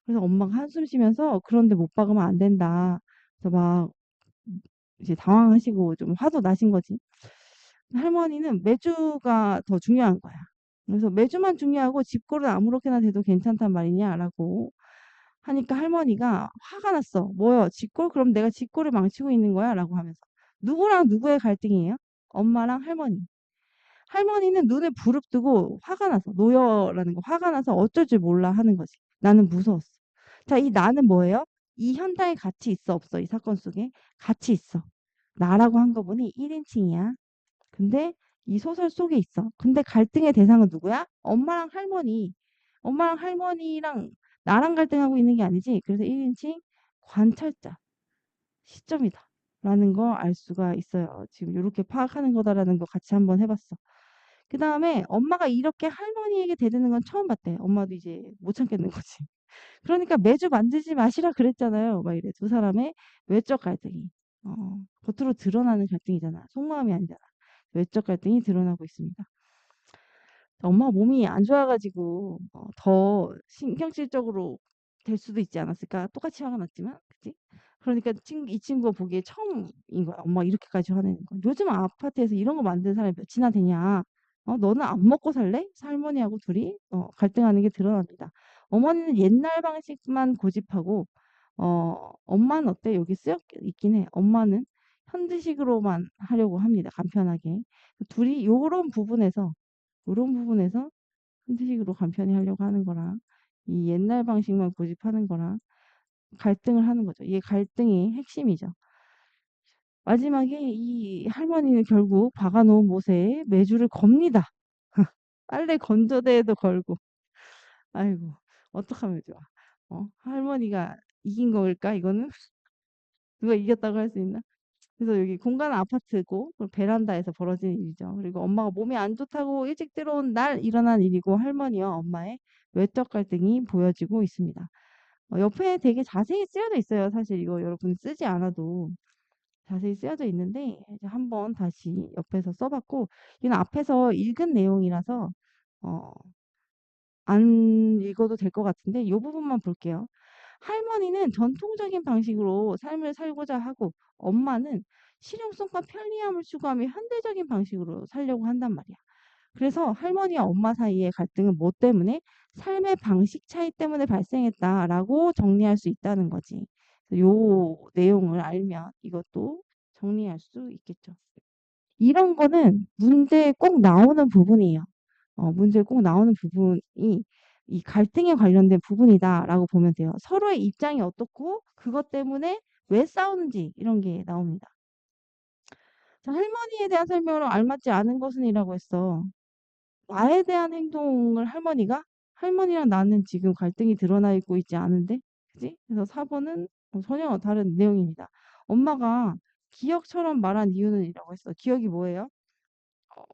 그래서 엄마가 한숨 쉬면서 그런데 못 박으면 안 된다. 그래서 막 이제 당황하시고 좀 화도 나신 거지. 할머니는 매주가 더 중요한 거야. 그래서 매주만 중요하고 집골은 아무렇게나 돼도 괜찮단 말이냐라고 하니까 할머니가 화가 났어. 뭐요? 집골? 그럼 내가 집골을 망치고 있는 거야? 라고 하면서. 누구랑 누구의 갈등이에요? 엄마랑 할머니. 할머니는 눈을 부릅뜨고 화가 나서 노여라는 거 화가 나서 어쩔 줄 몰라 하는 거지. 나는 무서웠어. 자, 이 나는 뭐예요? 이 현장에 같이 있어 없어? 이 사건 속에 같이 있어. 나라고 한 거 보니 1인칭이야. 근데 이 소설 속에 있어. 근데 갈등의 대상은 누구야? 엄마랑 할머니. 엄마랑 할머니랑 나랑 갈등하고 있는 게 아니지. 그래서 1인칭 관찰자 시점이다. 라는 걸 알 수가 있어요. 지금 이렇게 파악하는 거다라는 거 같이 한번 해봤어. 그 다음에 엄마가 이렇게 할머니에게 대드는 건 처음 봤대. 엄마도 이제 못 참겠는 거지. 그러니까 매주 만들지 마시라 그랬잖아요. 막 이래. 두 사람의 외적 갈등이. 겉으로 드러나는 갈등이잖아. 속마음이 아니잖아. 외적 갈등이 드러나고 있습니다. 엄마가 몸이 안 좋아가지고 더 신경질적으로 될 수도 있지 않았을까? 똑같이 화가 났지만, 그치? 그러니까 이 친구가 보기에 처음인 거야. 엄마 이렇게까지 화내는 거. 요즘 아파트에서 이런 거 만드는 사람이 몇이나 되냐? 너는 안 먹고 살래? 할머니하고 둘이 갈등하는 게 드러납니다. 어머니는 옛날 방식만 고집하고 엄마는 어때? 여기 쓰여 있긴 해. 엄마는 현대식으로만 하려고 합니다. 간편하게. 둘이 요런 부분에서 현대식으로 간편히 하려고 하는 거랑 이 옛날 방식만 고집하는 거랑 갈등을 하는 거죠. 이게 갈등의 핵심이죠. 마지막에 이 할머니는 결국 박아놓은 못에 매주를 겁니다. 빨래 건조대에도 걸고. 아이고, 어떡하면 좋아. 할머니가 이긴 걸까, 이거는? 누가 이겼다고 할 수 있나? 그래서 여기 공간은 아파트고 베란다에서 벌어진 일이죠. 그리고 엄마가 몸이 안 좋다고 일찍 들어온 날 일어난 일이고 할머니와 엄마의 외적 갈등이 보여지고 있습니다. 옆에 되게 자세히 쓰여져 있어요. 사실 이거 여러분이 쓰지 않아도 자세히 쓰여져 있는데 이제 한번 다시 옆에서 써봤고 이건 앞에서 읽은 내용이라서 어, 안 읽어도 될 것 같은데 이 부분만 볼게요. 할머니는 전통적인 방식으로 삶을 살고자 하고 엄마는 실용성과 편리함을 추구하며 현대적인 방식으로 살려고 한단 말이야. 그래서 할머니와 엄마 사이의 갈등은 뭐 때문에? 삶의 방식 차이 때문에 발생했다라고 정리할 수 있다는 거지. 요 내용을 알면 이것도 정리할 수 있겠죠. 이런 거는 문제에 꼭 나오는 부분이에요. 문제에 꼭 나오는 부분이 이 갈등에 관련된 부분이다라고 보면 돼요. 서로의 입장이 어떻고 그것 때문에 왜 싸우는지 이런 게 나옵니다. 자, 할머니에 대한 설명으로 알맞지 않은 것은이라고 했어. 나에 대한 행동을 할머니랑 나는 지금 갈등이 드러나 있고 있지 않은데, 그지? 그래서 4번은 전혀 다른 내용입니다. 엄마가 기억처럼 말한 이유는 이라고 했어. 기억이 뭐예요?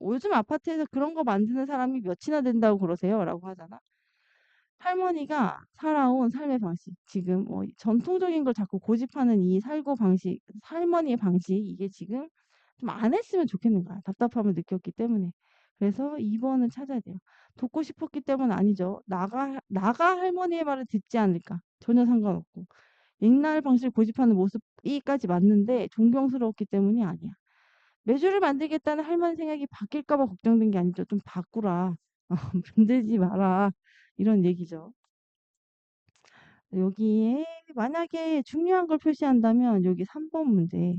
요즘 아파트에서 그런 거 만드는 사람이 몇이나 된다고 그러세요? 라고 하잖아. 할머니가 살아온 삶의 방식, 지금 전통적인 걸 자꾸 고집하는 이 살고 방식, 할머니의 방식, 이게 지금 좀 안 했으면 좋겠는 거야. 답답함을 느꼈기 때문에. 그래서 2번을 찾아야 돼요. 돕고 싶었기 때문 아니죠. 나가 할머니의 말을 듣지 않을까. 전혀 상관없고. 옛날 방식을 고집하는 모습이까지 맞는데 존경스러웠기 때문이 아니야. 매주를 만들겠다는 할머니 생각이 바뀔까 봐 걱정된 게 아니죠. 좀 바꾸라. 만들지 마라. 이런 얘기죠. 여기에 만약에 중요한 걸 표시한다면 여기 3번 문제.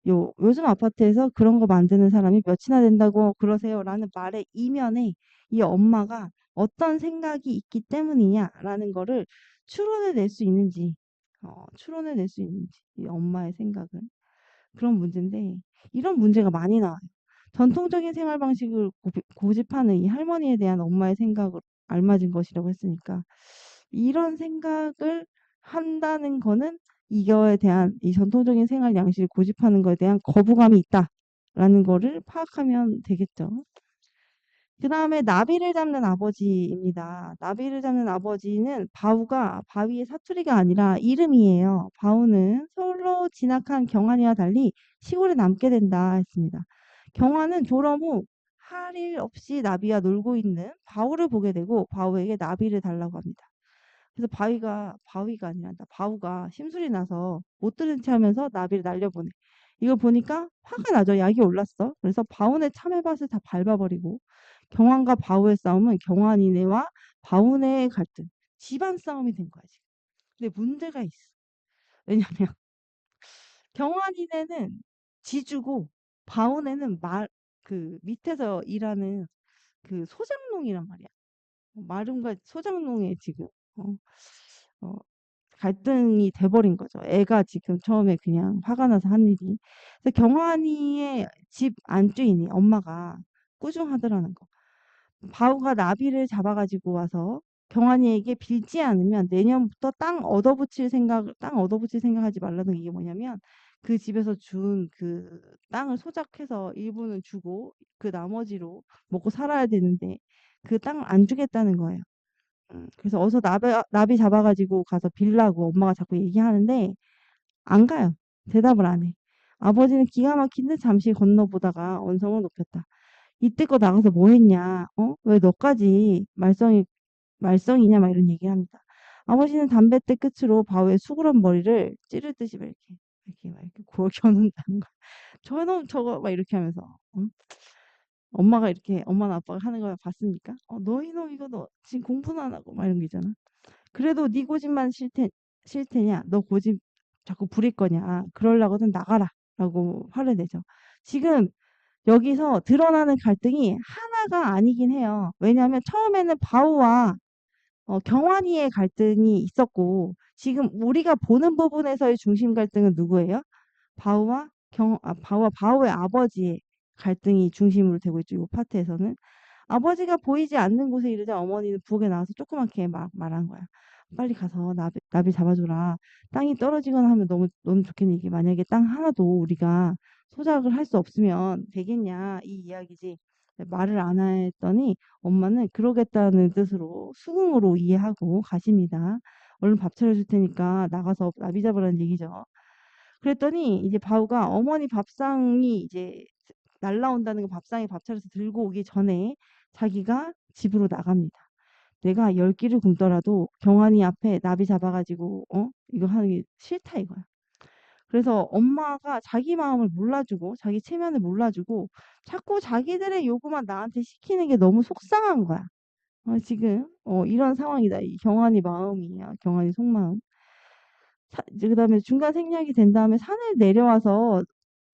요즘 아파트에서 그런 거 만드는 사람이 몇이나 된다고 그러세요라는 말의 이면에 이 엄마가 어떤 생각이 있기 때문이냐라는 거를 추론해낼 수 있는지, 추론해낼 수 있는지, 이 엄마의 생각은. 그런 문제인데, 이런 문제가 많이 나와요. 전통적인 생활 방식을 고집하는 이 할머니에 대한 엄마의 생각을 알맞은 것이라고 했으니까, 이런 생각을 한다는 거는 이거에 대한 이 전통적인 생활 양식을 고집하는 거에 대한 거부감이 있다라는 거를 파악하면 되겠죠. 그 다음에 나비를 잡는 아버지입니다. 나비를 잡는 아버지는 바우가 바위의 사투리가 아니라 이름이에요. 바우는 서울로 진학한 경환이와 달리 시골에 남게 된다 했습니다. 경환은 졸업 후 할 일 없이 나비와 놀고 있는 바우를 보게 되고 바우에게 나비를 달라고 합니다. 그래서 바위가 아니라 바우가 심술이 나서 못 들은 체 하면서 나비를 날려보내. 이걸 보니까 화가 나죠. 약이 올랐어. 그래서 바운의 참외밭을 다 밟아버리고 경환과 바우의 싸움은 경환이네와 바운의 갈등, 집안 싸움이 된 거야 지금. 근데 문제가 있어. 왜냐면 경환이네는 지주고 바운에는 그 밑에서 일하는 그 소장농이란 말이야. 마름과 소장농의 지금 어, 어, 갈등이 돼버린 거죠. 애가 지금 처음에 그냥 화가 나서 한 일이. 그래서 경환이의 집 안주인이 엄마가 꾸중하더라는 거. 바우가 나비를 잡아가지고 와서 경환이에게 빌지 않으면 내년부터 땅 얻어붙일 생각하지 말라는 게 이게 뭐냐면 그 집에서 준 그 땅을 소작해서 일부는 주고 그 나머지로 먹고 살아야 되는데 그 땅 안 주겠다는 거예요. 그래서 어서 나비 잡아가지고 가서 빌라고 엄마가 자꾸 얘기하는데 안 가요. 대답을 안 해. 아버지는 기가 막힌 듯 잠시 건너보다가 언성을 높였다. 이때껏 나가서 뭐 했냐? 왜 너까지 말썽이냐? 막 이런 얘기합니다. 아버지는 담뱃대 끝으로 바위의 수그런 머리를 찌르듯이 막 이렇게 겨눈다는 거야. 저놈 저거 막 이렇게 하면서 엄마가 이렇게 엄마나 아빠가 하는 걸 봤으니까 너희 놈 이거 너 지금 공부는 안 하고 막 이런 게 있잖아. 그래도 네 고집만 싫테냐? 너 고집 자꾸 부릴 거냐? 그러려거든 나가라. 라고 화를 내죠. 지금 여기서 드러나는 갈등이 하나가 아니긴 해요. 왜냐하면 처음에는 바우와 경환이의 갈등이 있었고 지금 우리가 보는 부분에서의 중심 갈등은 누구예요? 바우와 바우의 아버지의 갈등이 중심으로 되고 있죠. 이 파트에서는. 아버지가 보이지 않는 곳에 이르자 어머니는 부엌에 나와서 조그맣게 말한 거야. 빨리 가서 나비 잡아줘라. 땅이 떨어지거나 하면 너무 좋겠니? 이게 만약에 땅 하나도 우리가 소작을 할 수 없으면 되겠냐 이 이야기지. 말을 안 했더니 엄마는 그러겠다는 뜻으로 수긍으로 이해하고 가십니다. 얼른 밥 차려줄 테니까 나가서 나비 잡으라는 얘기죠. 그랬더니 이제 바우가 어머니 밥상이 이제 날라온다는 거 밥상에 밥 차려서 들고 오기 전에 자기가 집으로 나갑니다. 내가 열 끼를 굶더라도 경환이 앞에 나비 잡아가지고 이거 하는 게 싫다 이거야. 그래서 엄마가 자기 마음을 몰라주고 자기 체면을 몰라주고 자꾸 자기들의 요구만 나한테 시키는 게 너무 속상한 거야. 지금 이런 상황이다. 이 경환이 마음이야. 경환이 속마음. 이제 그다음에 중간 생략이 된 다음에 산을 내려와서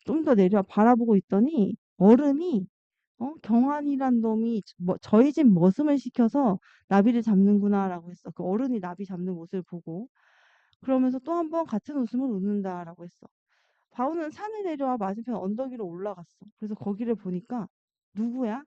좀 더 내려 바라보고 있더니 어른이 경환이란 놈이 저희 집 머슴을 시켜서 나비를 잡는구나라고 했어. 그 어른이 나비 잡는 모습을 보고. 그러면서 또 한 번 같은 웃음을 웃는다라고 했어. 바오는 산을 내려와 맞은편 언덕 위로 올라갔어. 그래서 거기를 보니까 누구야?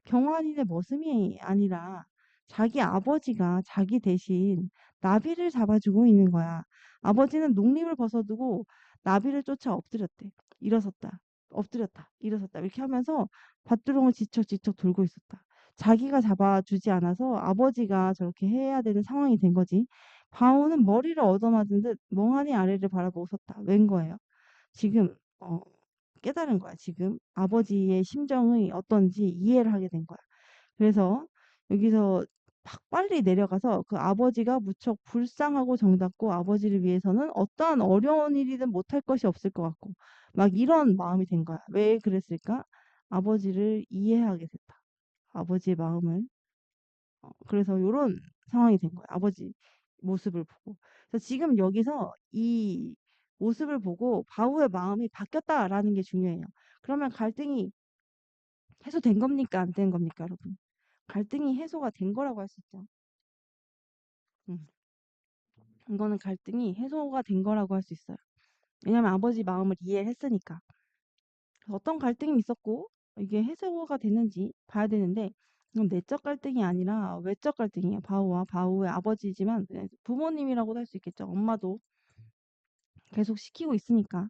경환이네 머슴이 아니라 자기 아버지가 자기 대신 나비를 잡아주고 있는 거야. 아버지는 농립을 벗어두고 나비를 쫓아 엎드렸대. 일어섰다. 엎드렸다. 일어섰다. 이렇게 하면서 밭두렁을 지척지척 돌고 있었다. 자기가 잡아주지 않아서 아버지가 저렇게 해야 되는 상황이 된 거지. 바오는 머리를 얻어맞은 듯 멍하니 아래를 바라보고 섰다. 웬 거예요? 지금 깨달은 거야. 지금 아버지의 심정이 어떤지 이해를 하게 된 거야. 그래서 여기서 막 빨리 내려가서 그 아버지가 무척 불쌍하고 정답고 아버지를 위해서는 어떠한 어려운 일이든 못할 것이 없을 것 같고 막 이런 마음이 된 거야. 왜 그랬을까? 아버지를 이해하게 됐다. 아버지의 마음을. 그래서 요런 상황이 된 거야. 아버지 모습을 보고. 그래서 지금 여기서 이 모습을 보고 바우의 마음이 바뀌었다라는 게 중요해요. 그러면 갈등이 해소된 겁니까? 안 된 겁니까, 여러분? 갈등이 해소가 된 거라고 할 수 있죠. 음. 이거는 갈등이 해소가 된 거라고 할 수 있어요. 왜냐면 아버지 마음을 이해했으니까. 그래서 어떤 갈등이 있었고 이게 해소가 됐는지 봐야 되는데 이건 내적 갈등이 아니라 외적 갈등이에요. 바우와 바우의 아버지지만 부모님이라고도 할 수 있겠죠. 엄마도 계속 시키고 있으니까.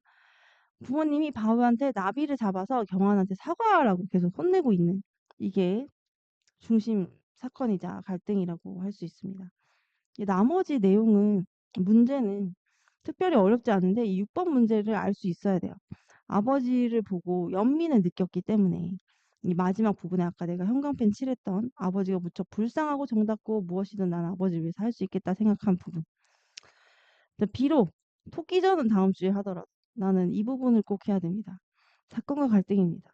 부모님이 바우한테 나비를 잡아서 경환한테 사과하라고 계속 혼내고 있는 이게 중심 사건이자 갈등이라고 할 수 있습니다. 나머지 내용은 문제는 특별히 어렵지 않은데 이 6번 문제를 알 수 있어야 돼요. 아버지를 보고 연민을 느꼈기 때문에 이 마지막 부분에 아까 내가 형광펜 칠했던 아버지가 무척 불쌍하고 정답고 무엇이든 난 아버지를 위해서 할 수 있겠다 생각한 부분. 비록 토끼전은 다음 주에 하더라도 나는 이 부분을 꼭 해야 됩니다. 사건과 갈등입니다.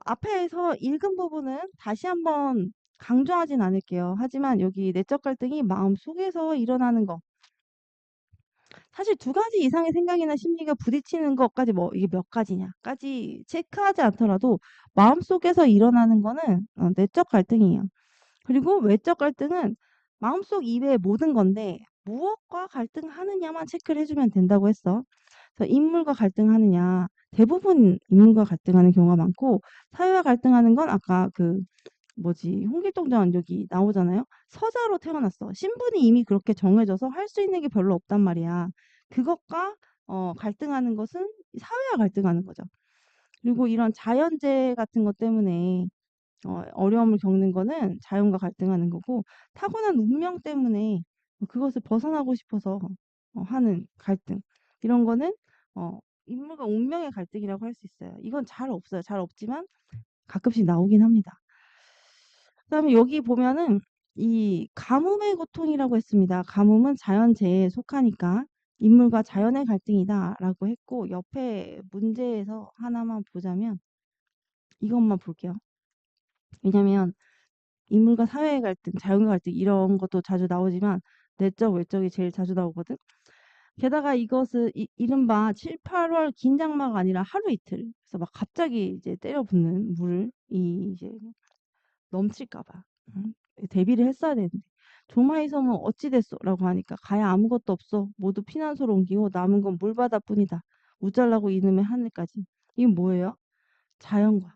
앞에서 읽은 부분은 다시 한번 강조하진 않을게요. 하지만 여기 내적 갈등이 마음 속에서 일어나는 거. 사실 두 가지 이상의 생각이나 심리가 부딪히는 것까지 뭐 이게 몇 가지냐까지 체크하지 않더라도 마음속에서 일어나는 거는 내적 갈등이에요. 그리고 외적 갈등은 마음속 이외의 모든 건데 무엇과 갈등하느냐만 체크를 해주면 된다고 했어. 그래서 인물과 갈등하느냐 대부분 인물과 갈등하는 경우가 많고 사회와 갈등하는 건 아까 그 뭐지 홍길동전 여기 나오잖아요. 서자로 태어났어. 신분이 이미 그렇게 정해져서 할 수 있는 게 별로 없단 말이야. 그것과 갈등하는 것은 사회와 갈등하는 거죠. 그리고 이런 자연재해 같은 것 때문에 어려움을 겪는 거는 자연과 갈등하는 거고 타고난 운명 때문에 그것을 벗어나고 싶어서 하는 갈등 이런 거는 인물과 운명의 갈등이라고 할 수 있어요. 이건 잘 없어요. 잘 없지만 가끔씩 나오긴 합니다. 그다음에 여기 보면은 이 가뭄의 고통이라고 했습니다. 가뭄은 자연재해에 속하니까 인물과 자연의 갈등이다라고 했고 옆에 문제에서 하나만 보자면 이것만 볼게요. 왜냐면 인물과 사회의 갈등, 자연과 갈등 이런 것도 자주 나오지만 내적, 외적이 제일 자주 나오거든. 게다가 이것을 이른바 7, 8월 긴 장마가 아니라 하루 이틀. 그래서 막 갑자기 이제 때려 붓는 물을 이제 넘칠까 봐. 대비를 했어야 되는데. 조마이 섬은 어찌 됐소라고 하니까 가야 아무것도 없어. 모두 피난소로 옮기고 남은 건 물바다뿐이다. 우잘라고 이놈의 하늘까지. 이건 뭐예요? 자연과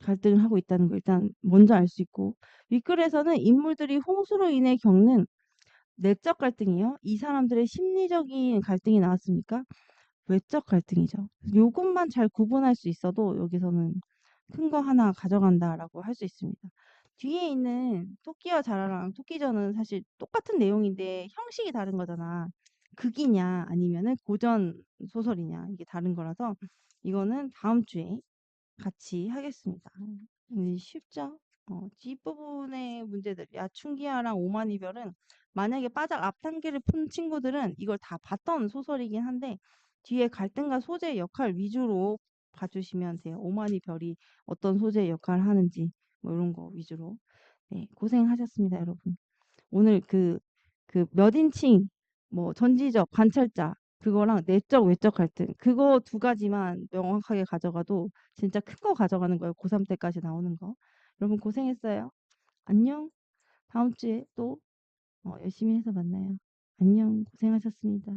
갈등을 하고 있다는 거 일단 먼저 알 수 있고 윗글에서는 인물들이 홍수로 인해 겪는 내적 갈등이요. 이 사람들의 심리적인 갈등이 나왔으니까 외적 갈등이죠. 요것만 잘 구분할 수 있어도 여기서는 큰 거 하나 가져간다라고 할 수 있습니다. 뒤에 있는 토끼와 자라랑 토끼전은 사실 똑같은 내용인데 형식이 다른 거잖아. 극이냐 아니면은 고전 소설이냐 이게 다른 거라서 이거는 다음 주에 같이 하겠습니다. 쉽죠? 뒷부분의 문제들, 야충기야랑 오만이별은 만약에 바닥 앞단계를 푼 친구들은 이걸 다 봤던 소설이긴 한데 뒤에 갈등과 소재의 역할 위주로 봐주시면 돼요. 오만이별이 어떤 소재의 역할을 하는지 뭐 이런 거 위주로. 네, 고생하셨습니다, 여러분. 오늘 그 몇 인칭, 뭐 전지적, 관찰자 그거랑 내적 외적 갈등 그거 두 가지만 명확하게 가져가도 진짜 큰 거 가져가는 거예요. 고3 때까지 나오는 거. 여러분 고생했어요. 안녕. 다음 주에 또 열심히 해서 만나요. 안녕. 고생하셨습니다.